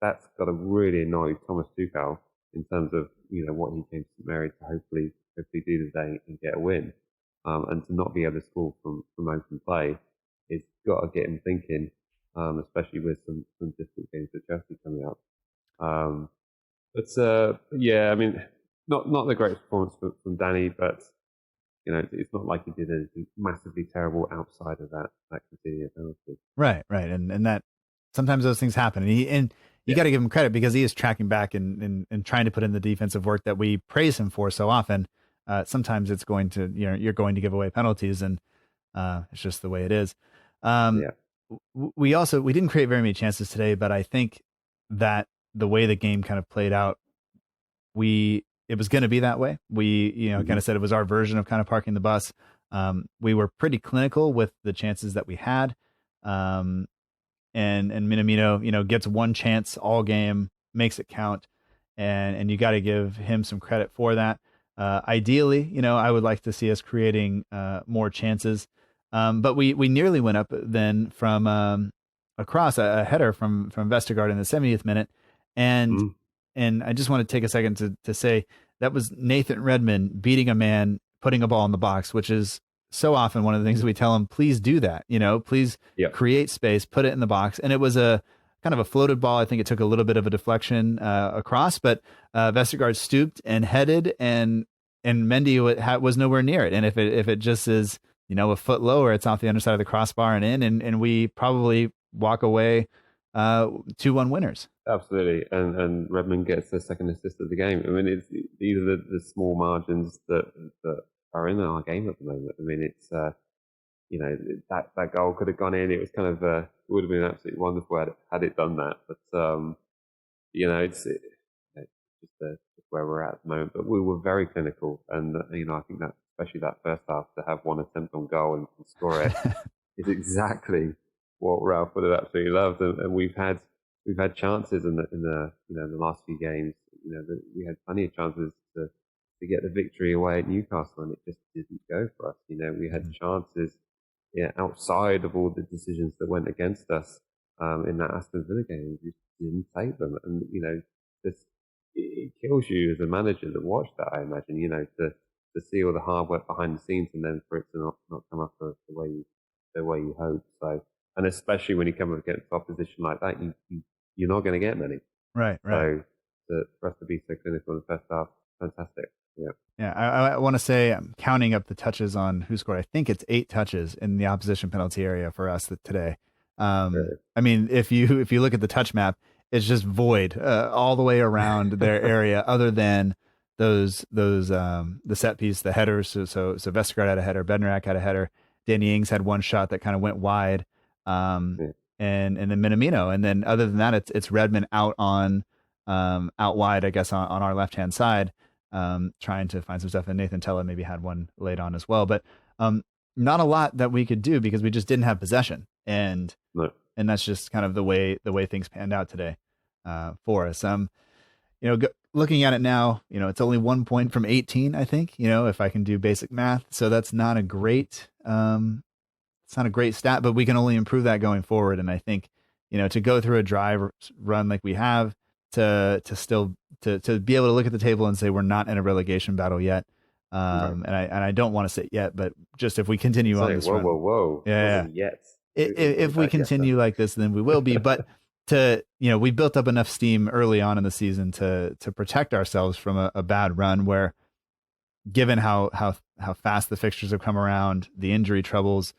that's got to really annoy Thomas Tuchel in terms of, what he came to St Mary's to hopefully do today and get a win. And to not be able to score from open play, it's got to get him thinking, especially with some difficult games for Chelsea coming up. Yeah, I mean, not the greatest performance from Danny, but it's not like he did anything massively terrible outside of that conceding a penalty. Right, and that sometimes those things happen, and you got to give him credit because he is tracking back and trying to put in the defensive work that we praise him for so often. Sometimes it's going to you're going to give away penalties, and it's just the way it is. We didn't create very many chances today, but I think that the way the game kind of played out, it was going to be that way. We kind of said it was our version of kind of parking the bus. We were pretty clinical with the chances that we had. And Minamino, gets one chance all game, makes it count, and you got to give him some credit for that. Ideally, I would like to see us creating more chances. But we nearly went up then from across a header from Vestergaard in the 70th minute. And I just want to take a second to say that was Nathan Redmond beating a man, putting a ball in the box, which is so often one of the things that we tell him, please do that, please create space, put it in the box. And it was a kind of a floated ball. I think it took a little bit of a deflection across, but Vestergaard stooped and headed, and Mendy was nowhere near it. And if it just is, a foot lower, it's off the underside of the crossbar and in, and we probably walk away 2-1 winners. Absolutely, and Redmond gets the second assist of the game. I mean, these are the small margins that are in our game at the moment. I mean, it's that goal could have gone in. It was kind of it would have been absolutely wonderful had it done that. But it's just where we're at the moment. But we were very clinical, and I think that especially that first half, to have one attempt on goal and score it is exactly what Ralph would have absolutely loved. And we've had chances in the last few games. We had plenty of chances to get the victory away at Newcastle, and it just didn't go for us. We had chances outside of all the decisions that went against us in that Aston Villa game. We just didn't take them, and it kills you as a manager to watch that. I imagine to see all the hard work behind the scenes, and then for it to not come up the way you hope. So, and especially when you come up against opposition like that, you're not going to get many. Right. So for us to be so clinical in the first half, fantastic. Yeah, I want to say I'm counting up the touches on who scored. I think it's 8 touches in the opposition penalty area for us today. Really? I mean, if you look at the touch map, it's just void all the way around their area, other than those the set piece, the headers. So Vestergaard had a header, Bednarak had a header, Danny Ings had one shot that kind of went wide, and then Minamino, and then other than that, it's Redmond out wide, I guess on our left hand side. Trying to find some stuff, and Nathan Tella maybe had one late on as well, but not a lot that we could do because we just didn't have possession, and that's just kind of the way things panned out today for us. Looking at it now, it's only 1 point from 18, I think, if I can do basic math, so that's not a great stat, but we can only improve that going forward. And I think, to go through a drive run like we have, to still to be able to look at the table and say we're not in a relegation battle yet, and I don't want to say yet, but just if we continue on this run, yeah, yet if we continue like this, then we will be. But we built up enough steam early on in the season to protect ourselves from a bad run, where given how fast the fixtures have come around, the injury troubles,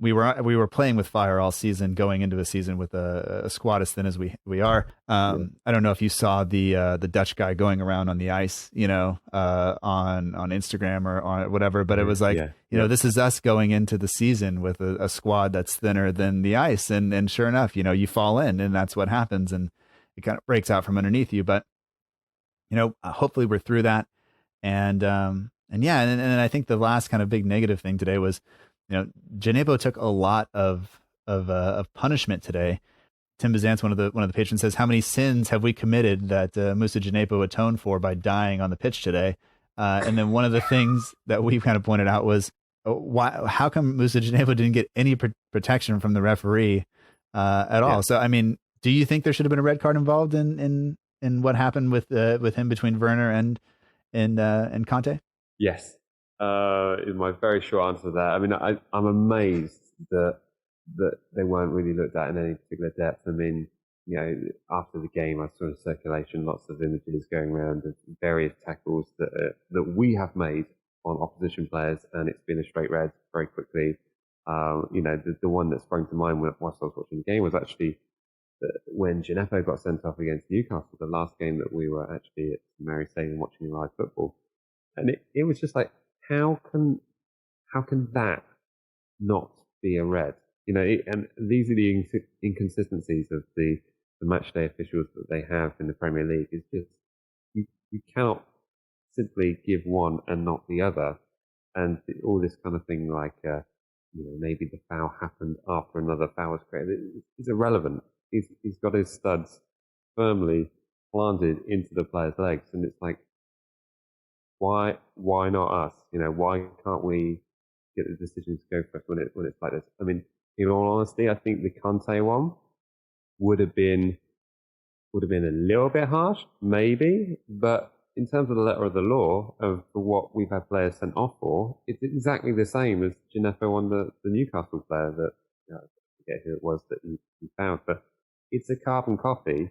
we were playing with fire all season, going into a season with a squad as thin as we are. I don't know if you saw the Dutch guy going around on the ice, on Instagram or on whatever, but it was like, this is us going into the season with a squad that's thinner than the ice. And sure enough, you fall in, and that's what happens, and it kind of breaks out from underneath you. But, hopefully we're through that. And I think the last kind of big negative thing today was, Djenepo took a lot of punishment today. Tim Bazant's one of the patrons says, "How many sins have we committed that Moussa Djenepo atoned for by dying on the pitch today?" And then one of the things that we kind of pointed out was, how come Moussa Djenepo didn't get any protection from the referee at all? So, I mean, do you think there should have been a red card involved in what happened with him between Werner and Conte? Yes. Is my very short answer to that. I mean, I'm amazed that they weren't really looked at in any particular depth. I mean, after the game, I saw in circulation lots of images going around of various tackles that we have made on opposition players, and it's been a straight red very quickly. The one that sprung to mind whilst I was watching the game was actually when Djenepo got sent off against Newcastle, the last game that we were actually at Mary Stadium watching live football, and it was just like, how can that not be a red? And these are the inconsistencies of the matchday officials that they have in the Premier League. It's just you cannot simply give one and not the other, and all this kind of thing like maybe the foul happened after another foul was created. It's irrelevant. He's got his studs firmly planted into the player's legs, and it's like, why not us? Why can't we get the decision to go for us when it's like this? I mean, in all honesty, I think the Conte one would have been a little bit harsh, maybe, but in terms of the letter of the law of what we've had players sent off for, it's exactly the same as Djenepo on the Newcastle player that I forget who it was that he found, but it's a carbon copy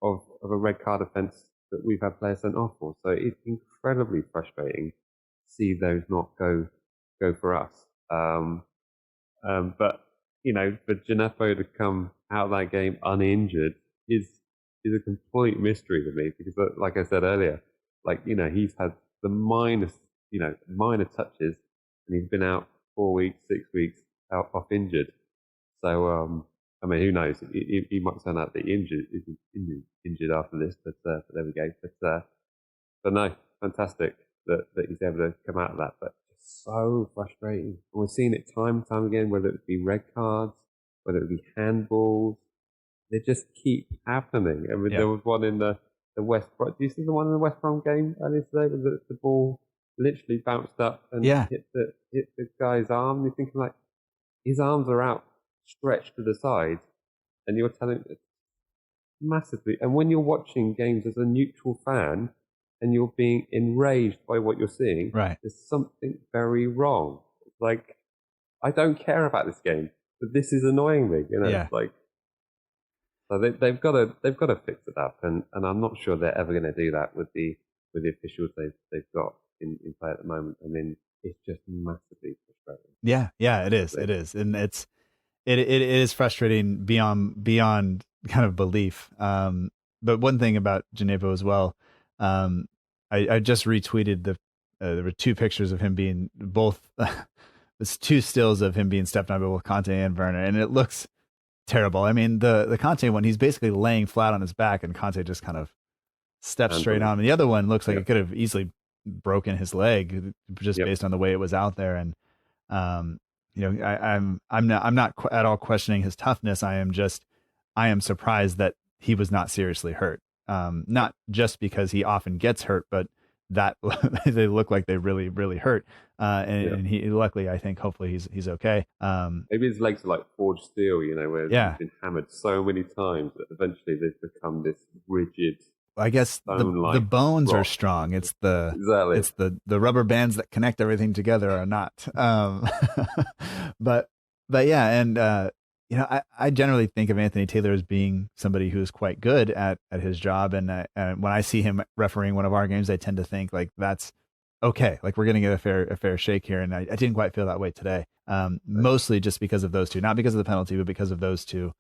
of a red card offence that we've had players sent off for. So it's incredibly frustrating to see those not go for us. But for Djenepo to come out of that game uninjured is a complete mystery to me, because, like I said earlier, he's had the minor touches, and he's been out 4 weeks, 6 weeks out off injured. So I mean, who knows? He might turn out that he's injured after this, but there we go. But no, fantastic that he's able to come out of that. But just so frustrating. And we're seeing it time and time again, whether it be red cards, whether it be handballs. They just keep happening. I mean, there was one in the West Brom. Do you see the one in the West Brom game earlier today? Where the ball literally bounced up and hit the guy's arm? And you're thinking, like, his arms are out, stretched to the side, and you're telling it massively. And when you're watching games as a neutral fan and you're being enraged by what you're seeing, right, there's something very wrong. It's like, I don't care about this game, but this is annoying me. It's like, so they've got to fix it up, and I'm not sure they're ever going to do that with the with the officials they've got in play at the moment. I mean, it's just massively frustrating. Yeah, it is. It is, and it is frustrating beyond kind of belief. But one thing about Djenepo as well, I just retweeted there were two pictures of him being both. It's two stills of him being stepped on by both Conte and Werner, and it looks terrible. I mean, the Conte one, he's basically laying flat on his back, and Conte just kind of steps straight on him. And the other one looks like it could have easily broken his leg just based on the way it was out there. And I'm not at all questioning his toughness. I am surprised that he was not seriously hurt. Not just because he often gets hurt, but that they look like they really, really hurt. And he, luckily, I think, hopefully he's okay. Maybe his legs are like forged steel, where he's been hammered so many times that eventually they've become this rigid. I guess the bones are strong. It's the rubber bands that connect everything together are not. But yeah, and I generally think of Anthony Taylor as being somebody who is quite good at his job, and when I see him refereeing one of our games, I tend to think like that's okay. Like we're going to get a fair shake here, and I didn't quite feel that way today. Mostly just because of those two, not because of the penalty, but because of those two.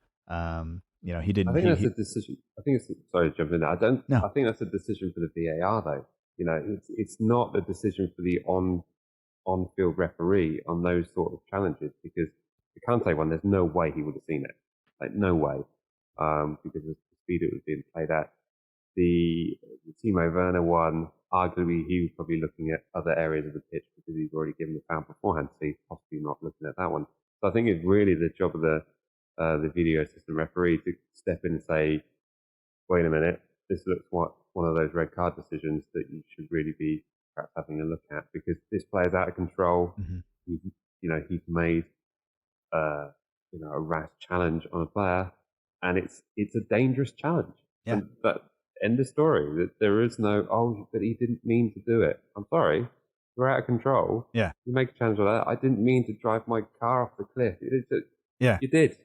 He didn't. I think that's a decision. I think it's sorry to jump in there. I don't. No. I think that's a decision for the VAR though. It's not a decision for the on-field referee on those sort of challenges, because the Kante one, there's no way he would have seen it. Like no way, because of the speed it was being played at. The Timo Werner one, arguably he was probably looking at other areas of the pitch because he's already given the foul beforehand, so he's possibly not looking at that one. So I think it's really the job of the video assistant referee to step in and say, wait a minute, this looks like one of those red card decisions that you should really be perhaps having a look at, because this player's out of control. Mm-hmm. He's made a rash challenge on a player, and it's a dangerous challenge. Yeah. And that end of story. That there is no but he didn't mean to do it. I'm sorry, you're out of control. Yeah, you make a challenge like that. I didn't mean to drive my car off the cliff. You did.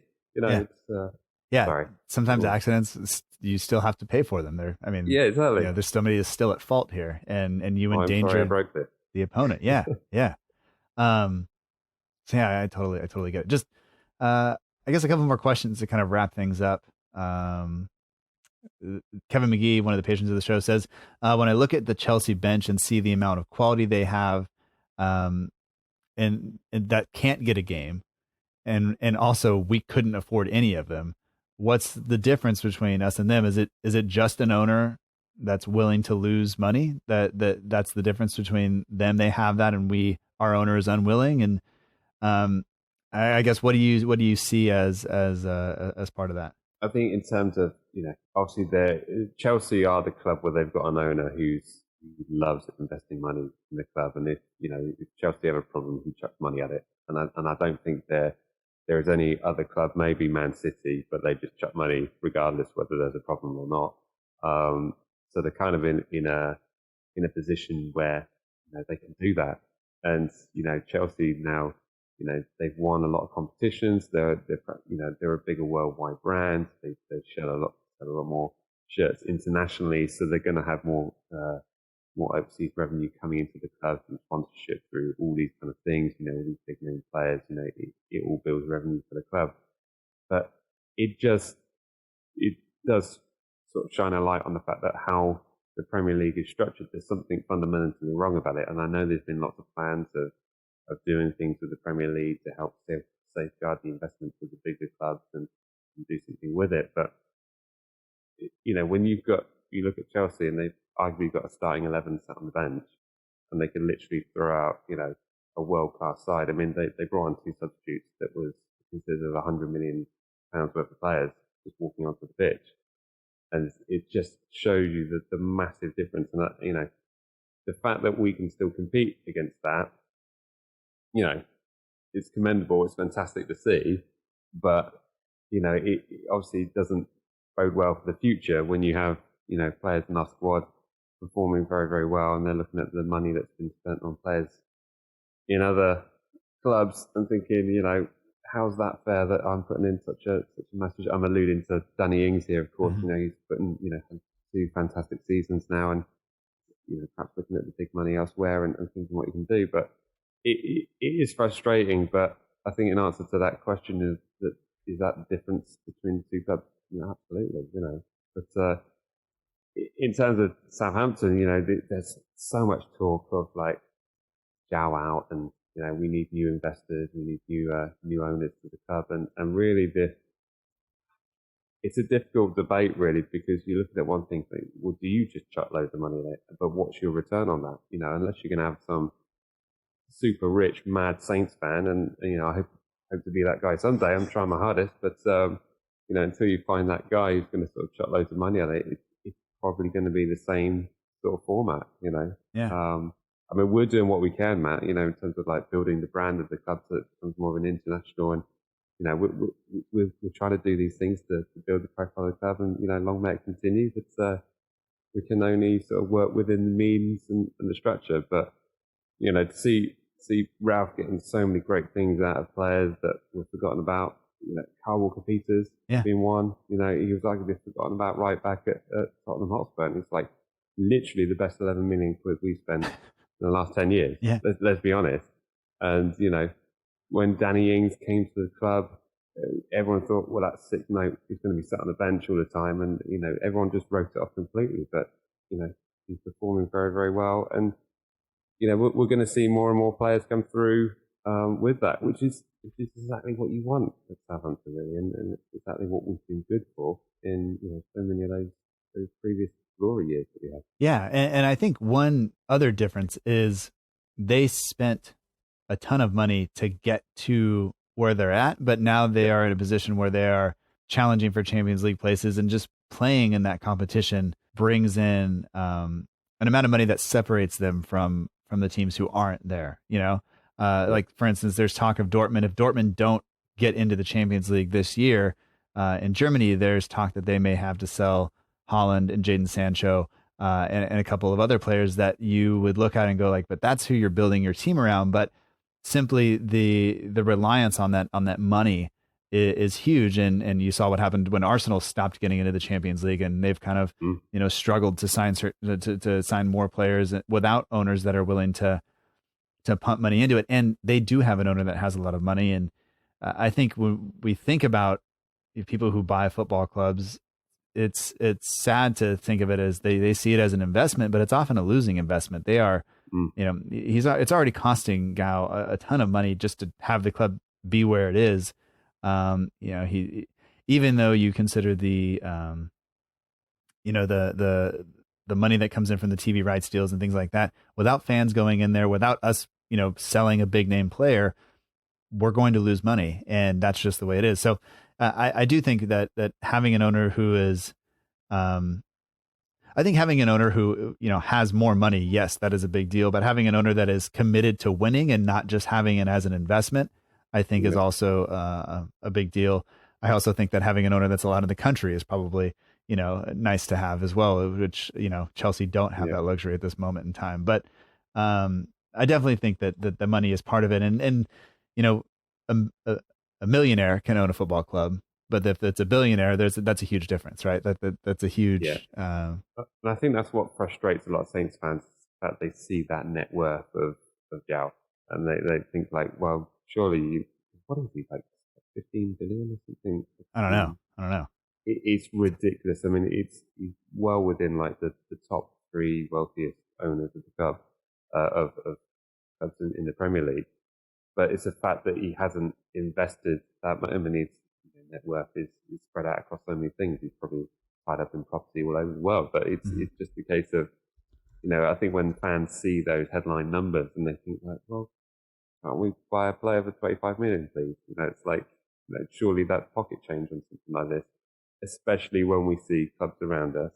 Sorry. Sometimes accidents, you still have to pay for them. Exactly. There's somebody still at fault here, and you endanger the opponent. Yeah, yeah. So yeah, I totally get it. Just, I guess a couple more questions to kind of wrap things up. Kevin McGee, one of the patrons of the show, says, when I look at the Chelsea bench and see the amount of quality they have, and that can't get a game, and also we couldn't afford any of them. What's the difference between us and them? Is it just an owner that's willing to lose money? That's the difference between them. They have that, and our owner is unwilling. And I guess what do you see as part of that? I think in terms of obviously Chelsea are the club where they've got an owner who loves investing money in the club, and if Chelsea have a problem, he chucks money at it. And I don't think there is any other club, maybe Man City, but they just chuck money regardless whether there's a problem or not. So they're kind of in a position where they can do that. And Chelsea now, they've won a lot of competitions. They're a bigger worldwide brand. They sell a lot more shirts internationally, so they're going to have more overseas revenue coming into the club from sponsorship through all these kind of things. All these big name players. It all builds revenue for the club. But it does sort of shine a light on the fact that how the Premier League is structured, there's something fundamentally wrong about it. And I know there's been lots of plans of doing things with the Premier League to help safeguard the investments of the bigger clubs and do something with it. But when you look at Chelsea and they've arguably got a starting 11 sat on the bench, and they can literally throw out a world class side. I mean, they brought on two substitutes that was considered of £100 million worth of players just walking onto the pitch, and it just shows you the massive difference. And that the fact that we can still compete against that, it's commendable. It's fantastic to see, but it obviously doesn't bode well for the future when you have players in our squad performing very, very well, and they're looking at the money that's been spent on players in other clubs and thinking, how's that fair that I'm putting in such a message? I'm alluding to Danny Ings here, of course. Mm-hmm. He's putting 2 fantastic seasons now, and perhaps looking at the big money elsewhere and thinking what you can do. But it is frustrating. But I think in answer to that question is that the difference between the two clubs? Absolutely, But in terms of Southampton, there's so much talk of like Jow out, and we need new investors, we need new owners to the club, and really it's a difficult debate really, because you look at one thing, think, well, do you just chuck loads of money at it? But what's your return on that? Unless you're going to have some super rich, mad Saints fan, and I hope to be that guy someday. I'm trying my hardest, but until you find that guy who's going to sort of chuck loads of money at it, it's probably going to be the same sort of format. Yeah. I mean, we're doing what we can, Matt. In terms of like building the brand of the club so it becomes more of an international, and we're trying to do these things to build the profile of the club, and long may it continue. But we can only sort of work within the means and the structure. But to see Ralph getting so many great things out of players that were forgotten about. Carl Walker-Peters being one. He was arguably forgotten about right back at Tottenham Hotspur, and it's like literally the best 11 million quid we spent in the last 10 years. Yeah. Let's be honest. And when Danny Ings came to the club, everyone thought, well, that's sick note. He's going to be sat on the bench all the time, and everyone just wrote it off completely. But he's performing very, very well, and we're going to see more and more players come through with that, which is exactly what you want at Southampton, really, and it's exactly what we've been good for in so many of those previous glory years that we had. Yeah, and I think one other difference is they spent a ton of money to get to where they're at, but now they are in a position where they are challenging for Champions League places, and just playing in that competition brings in an amount of money that separates them from the teams who aren't there. Like for instance, there's talk of Dortmund. If Dortmund don't get into the Champions League this year, in Germany, there's talk that they may have to sell Haaland and Jadon Sancho and a couple of other players that you would look at and go like, but that's who you're building your team around. But simply the reliance on that money is huge, and you saw what happened when Arsenal stopped getting into the Champions League, and they've kind of struggled to sign more players without owners that are willing to pump money into it. And they do have an owner that has a lot of money, and I think when we think about people who buy football clubs, it's sad to think of it as they see it as an investment, but it's often a losing investment. They are, it's already costing Gao a ton of money just to have the club be where it is. He, even though you consider the money that comes in from the TV rights deals and things like that, without fans going in there, without us, selling a big name player, we're going to lose money, and that's just the way it is. So I do think that having an owner who is, I think having an owner who, has more money, yes, that is a big deal. But having an owner that is committed to winning and not just having it as an investment, I think is also a big deal. I also think that having an owner that's allowed in the country is probably, nice to have as well, which, Chelsea don't have that luxury at this moment in time. But I definitely think that the money is part of it. And a millionaire can own a football club, but if it's a billionaire, that's a huge difference, right? That's a huge. And I think that's what frustrates a lot of Saints fans, that they see that net worth of Jow, and they think like, well, surely what is he, like 15 billion or something? I don't know. It's ridiculous. I mean, he's well within like the top 3 wealthiest owners of the club of clubs in the Premier League. But it's a fact that he hasn't invested that much. I mean, his net worth is spread out across so many things. He's probably tied up in property all over the world. But it's just a case of, I think when fans see those headline numbers and they think like, well, can't we buy a player for 25 million, please? It's like, surely that's pocket change on something like this, especially when we see clubs around us,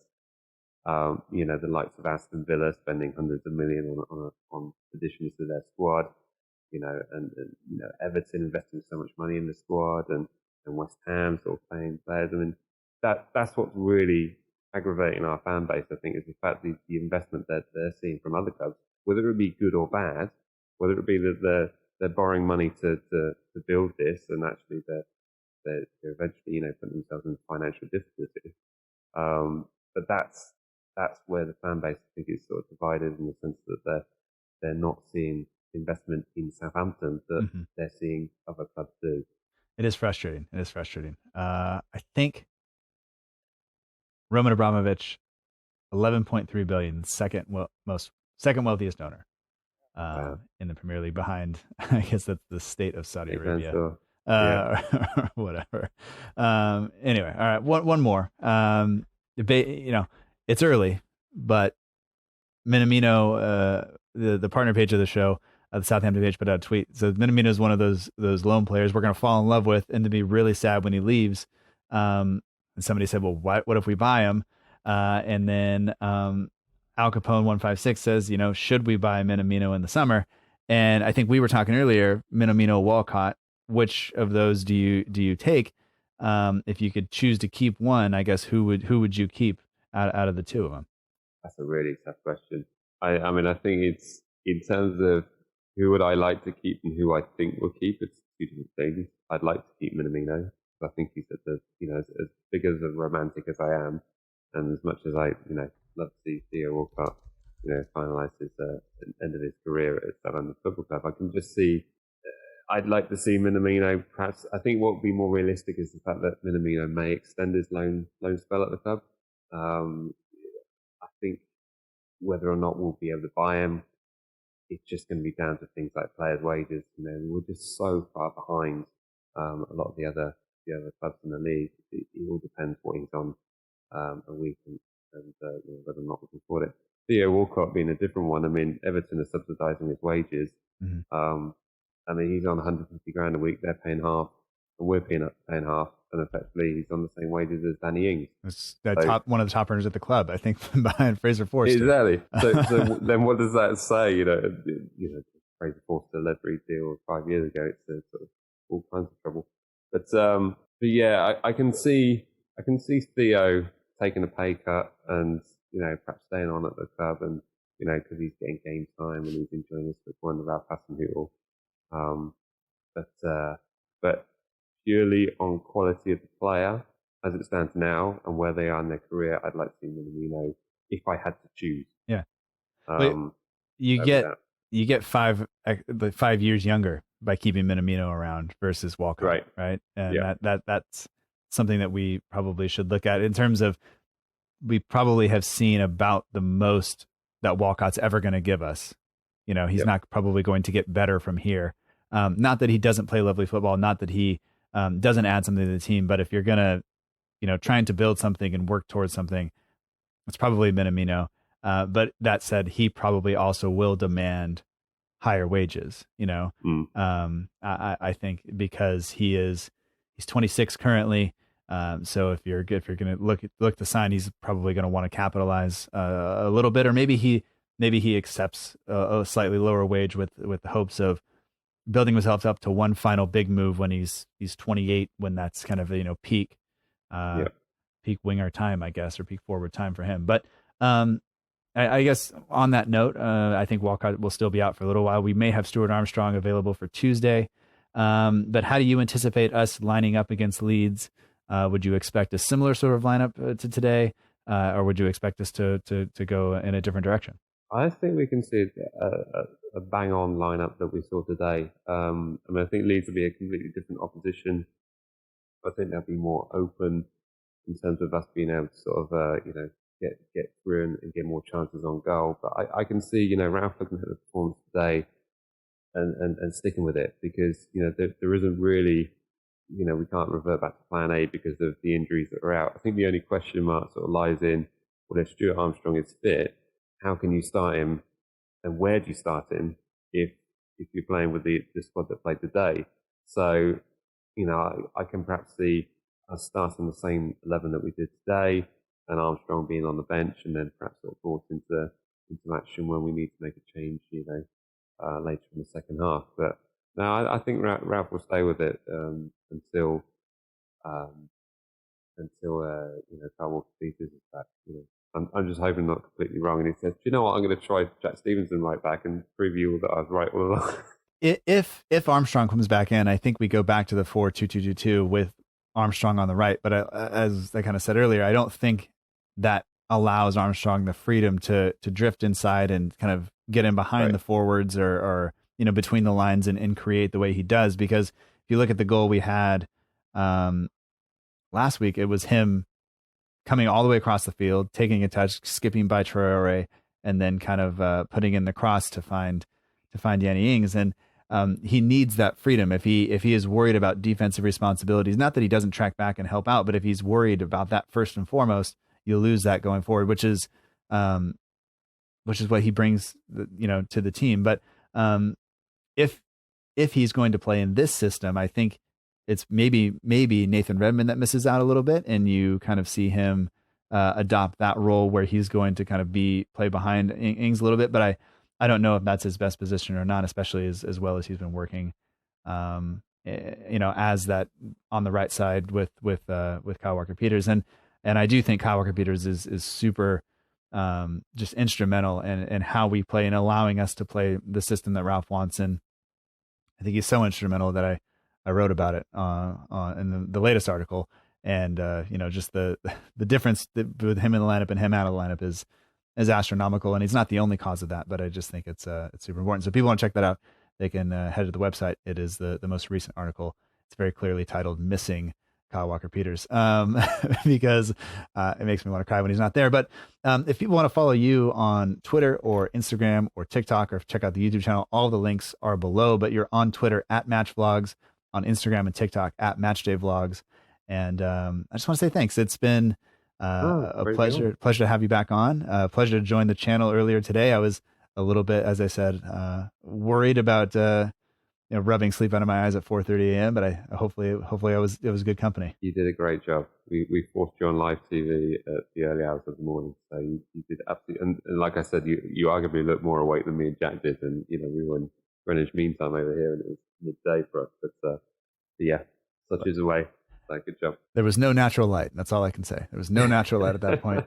the likes of Aston Villa spending hundreds of millions on additions to their squad, and Everton investing so much money in the squad, and West Ham sort of playing players. I mean, that's what's really aggravating our fan base, I think, is the fact that the investment that they're seeing from other clubs, whether it be good or bad, whether it be that they're borrowing money to build this, and actually they're eventually, putting themselves in financial difficulty. But that's that's where the fan base, I think, is sort of divided in the sense that they're not seeing investment in Southampton that they're seeing other clubs do. It is frustrating. I think Roman Abramovich, 11.3 billion, second wealthiest owner in the Premier League, behind I guess that's the state of Saudi Arabia. Sure. Or whatever. Anyway, all right. One more. It's early, but Minamino, the partner page of the show, the Southampton page, put out a tweet. So Minamino is one of those loan players we're going to fall in love with and to be really sad when he leaves. And somebody said, well, what if we buy him? And then Al Capone 156 says, should we buy Minamino in the summer? And I think we were talking earlier, Minamino, Walcott. Which of those do you take? If you could choose to keep one, I guess who would you keep out of the two of them? That's a really tough question. I mean, I think it's in terms of who would I like to keep and who I think will keep. It's two different things. I'd like to keep Minamino. I think he's at the as big as a romantic as I am, and as much as I love to see Theo Walcott finalise his end of his career at Southampton Football Club, I can just see. I'd like to see Minamino. Perhaps I think what would be more realistic is the fact that Minamino may extend his loan spell at the club. I think whether or not we'll be able to buy him, it's just going to be down to things like players' wages. We're just so far behind a lot of the other clubs in the league. It all depends what he's on a week and whether or not we can afford it. Theo Walcott being a different one. I mean, Everton are subsidising his wages. I mean, he's on 150 grand a week. They're paying half, and we're paying half. And effectively, he's on the same wages as Danny Ings. It's one of the top earners at the club, I think, behind Fraser Forster. Exactly. So then, what does that say? Fraser Forster led Reed deal 5 years ago. It's sort of all kinds of trouble. But yeah, I can see Theo taking a pay cut and perhaps staying on at the club, and because he's getting game time and he's enjoying his football under Ralph Hasenhüttl. But purely on quality of the player as it stands now and where they are in their career, I'd like to see Minamino if I had to choose. Yeah. You get 5 years younger by keeping Minamino around versus Walcott, right? And that's something that we probably should look at in terms of, we probably have seen about the most that Walcott's ever going to give us. He's not probably going to get better from here. Not that he doesn't play lovely football, not that he doesn't add something to the team, but if you're going to, trying to build something and work towards something, it's probably Minamino. But that said, he probably also will demand higher wages, I think, because he's 26 currently. So if you're going to look to sign, he's probably going to want to capitalize a little bit, or maybe he accepts a slightly lower wage with the hopes of building himself up to one final big move when he's 28, when that's kind of peak winger time, I guess, or peak forward time for him. But I guess on that note, I think Walcott will still be out for a little while. We may have Stuart Armstrong available for Tuesday. But how do you anticipate us lining up against Leeds? Would you expect a similar sort of lineup to today, or would you expect us to go in a different direction? I think we can see a bang-on lineup that we saw today. I think Leeds will be a completely different opposition. I think they'll be more open in terms of us being able to sort of, get through and get more chances on goal. But I can see, Ralph looking at the performance today and sticking with it, because, there isn't really, we can't revert back to plan A because of the injuries that are out. I think the only question mark sort of lies in, well, if Stuart Armstrong is fit, how can you start him, and where do you start him if you're playing with the squad that played today? So, I can perhaps see us starting the same 11 that we did today, and Armstrong being on the bench, and then perhaps sort of brought into action when we need to make a change, later in the second half. But no, I think Ralph will stay with it until Carl Walker-Peters is back. I'm just hoping not completely wrong. And he said, "Do you know what? I'm going to try Jack Stevenson right back and prove you that I was right all along." If Armstrong comes back in, I think we go back to the 4-2-2-2 with Armstrong on the right. But as I kind of said earlier, I don't think that allows Armstrong the freedom to drift inside and kind of get in behind the forwards or between the lines and create the way he does. Because if you look at the goal we had last week, it was him coming all the way across the field, taking a touch, skipping by Traore, and then kind of putting in the cross to find Danny Ings. And he needs that freedom. If he is worried about defensive responsibilities, not that he doesn't track back and help out, but if he's worried about that first and foremost, you'll lose that going forward, which is what he brings, to the team. But if he's going to play in this system, I think it's maybe Nathan Redmond that misses out a little bit, and you kind of see him adopt that role where he's going to kind of play behind Ings a little bit. But I don't know if that's his best position or not, especially as well as he's been working, as that on the right side with Kyle Walker-Peters. And I do think Kyle Walker-Peters is super just instrumental in how we play and allowing us to play the system that Ralph wants. And I think he's so instrumental that I wrote about it in the latest article. And just the difference with him in the lineup and him out of the lineup is astronomical. And he's not the only cause of that, but I just think it's super important. So if people want to check that out, they can head to the website. It is the most recent article. It's very clearly titled "Missing Kyle Walker-Peters," because it makes me want to cry when he's not there. But if people want to follow you on Twitter or Instagram or TikTok, or check out the YouTube channel, all the links are below. But you're on Twitter at MatchVlogs, on Instagram and TikTok at MatchDay Vlogs. And I just want to say thanks. It's been a pleasure to have you back on. Pleasure to join the channel earlier today. I was a little bit, as I said, worried about rubbing sleep out of my eyes at 4:30 a.m. But hopefully it was good company. You did a great job. We forced you on live TV at the early hours of the morning, so you did absolutely. And like I said, you arguably looked more awake than me and Jack did, and we were in Greenwich Mean Time over here, and it was midday for us. But yeah, such is the way. So good job. There was no natural light. That's all I can say. There was no natural light at that point,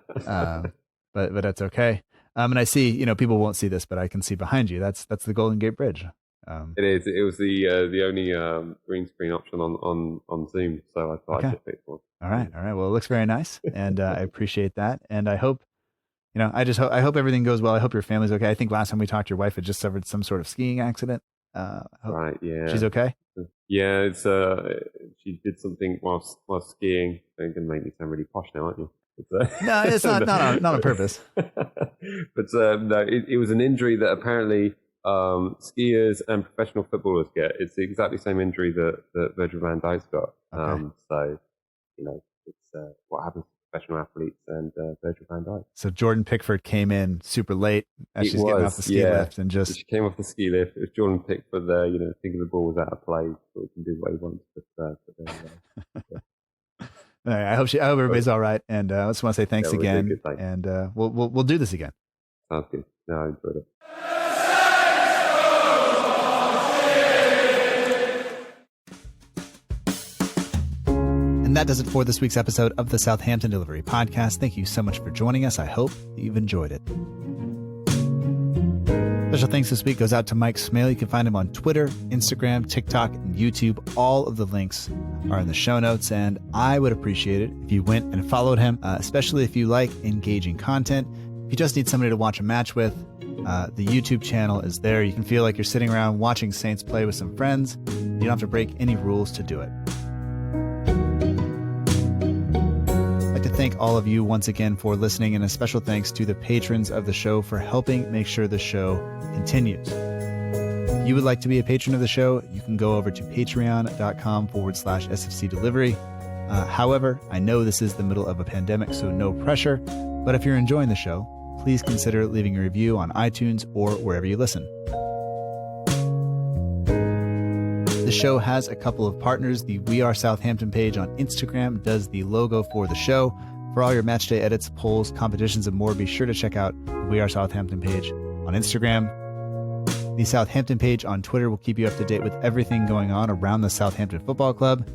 but that's okay. And I see, people won't see this, but I can see behind you. That's the Golden Gate Bridge. It is. It was the only green screen option on Zoom, so I thought I'd just pick one. All right. Well, it looks very nice, and I appreciate that. And I hope, I hope everything goes well. I hope your family's okay. I think last time we talked, your wife had just suffered some sort of skiing accident. Right. Yeah. She's okay. Yeah. It's she did something while skiing. You're gonna make me sound really posh now, aren't you? No, it's not on purpose. But no, it was an injury that apparently skiers and professional footballers get. It's the exactly same injury that Virgil van Dijk's got. Okay. So it's what happens to professional athletes and Virgil van Dijk. So Jordan Pickford came in super late as she's getting off the ski lift, and she came off the ski lift. It was Jordan Pickford there, thinking the ball was out of play, so he can do what he wants. But I hope everybody's all right, and I just want to say thanks again, and we'll do this again. Sounds good. No, I enjoyed it. And that does it for this week's episode of the Southampton Delivery Podcast. Thank you so much for joining us. I hope that you've enjoyed it. Special thanks this week goes out to Mike Smale. You can find him on Twitter, Instagram, TikTok, and YouTube. All of the links are in the show notes, and I would appreciate it if you went and followed him, especially if you like engaging content. If you just need somebody to watch a match with, the YouTube channel is there. You can feel like you're sitting around watching Saints play with some friends. You don't have to break any rules to do it. I'd like to thank all of you once again for listening, and a special thanks to the patrons of the show for helping make sure the show continues. If you would like to be a patron of the show, you can go over to patreon.com/SFC Delivery. However, I know this is the middle of a pandemic, so no pressure. But if you're enjoying the show, please consider leaving a review on iTunes or wherever you listen. The show has a couple of partners. The We Are Southampton page on Instagram does the logo for the show. For all your matchday edits, polls, competitions, and more, be sure to check out the We Are Southampton page on Instagram. The Southampton page on Twitter will keep you up to date with everything going on around the Southampton Football Club.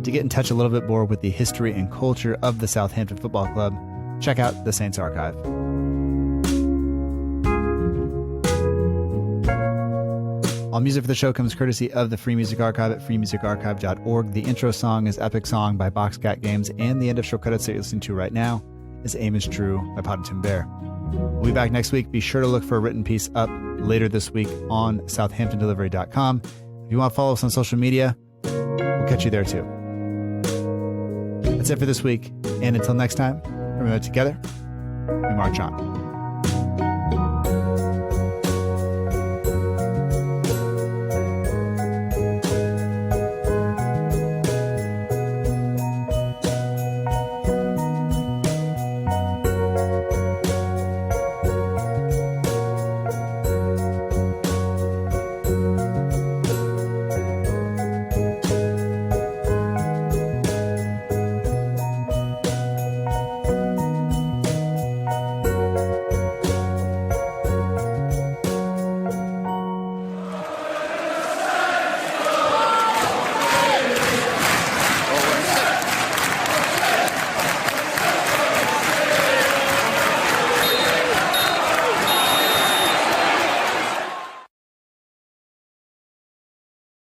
To get in touch a little bit more with the history and culture of the Southampton Football Club, check out the Saints Archive. All music for the show comes courtesy of the Free Music Archive at freemusicarchive.org. The intro song is Epic Song by Boxcat Games, and the end of show credits that you're listening to right now is Aim is True by Poddington Bear. We'll be back next week. Be sure to look for a written piece up later this week on SouthamptonDelivery.com. If you want to follow us on social media, we'll catch you there too. That's it for this week. And until next time, remember that together, we march on.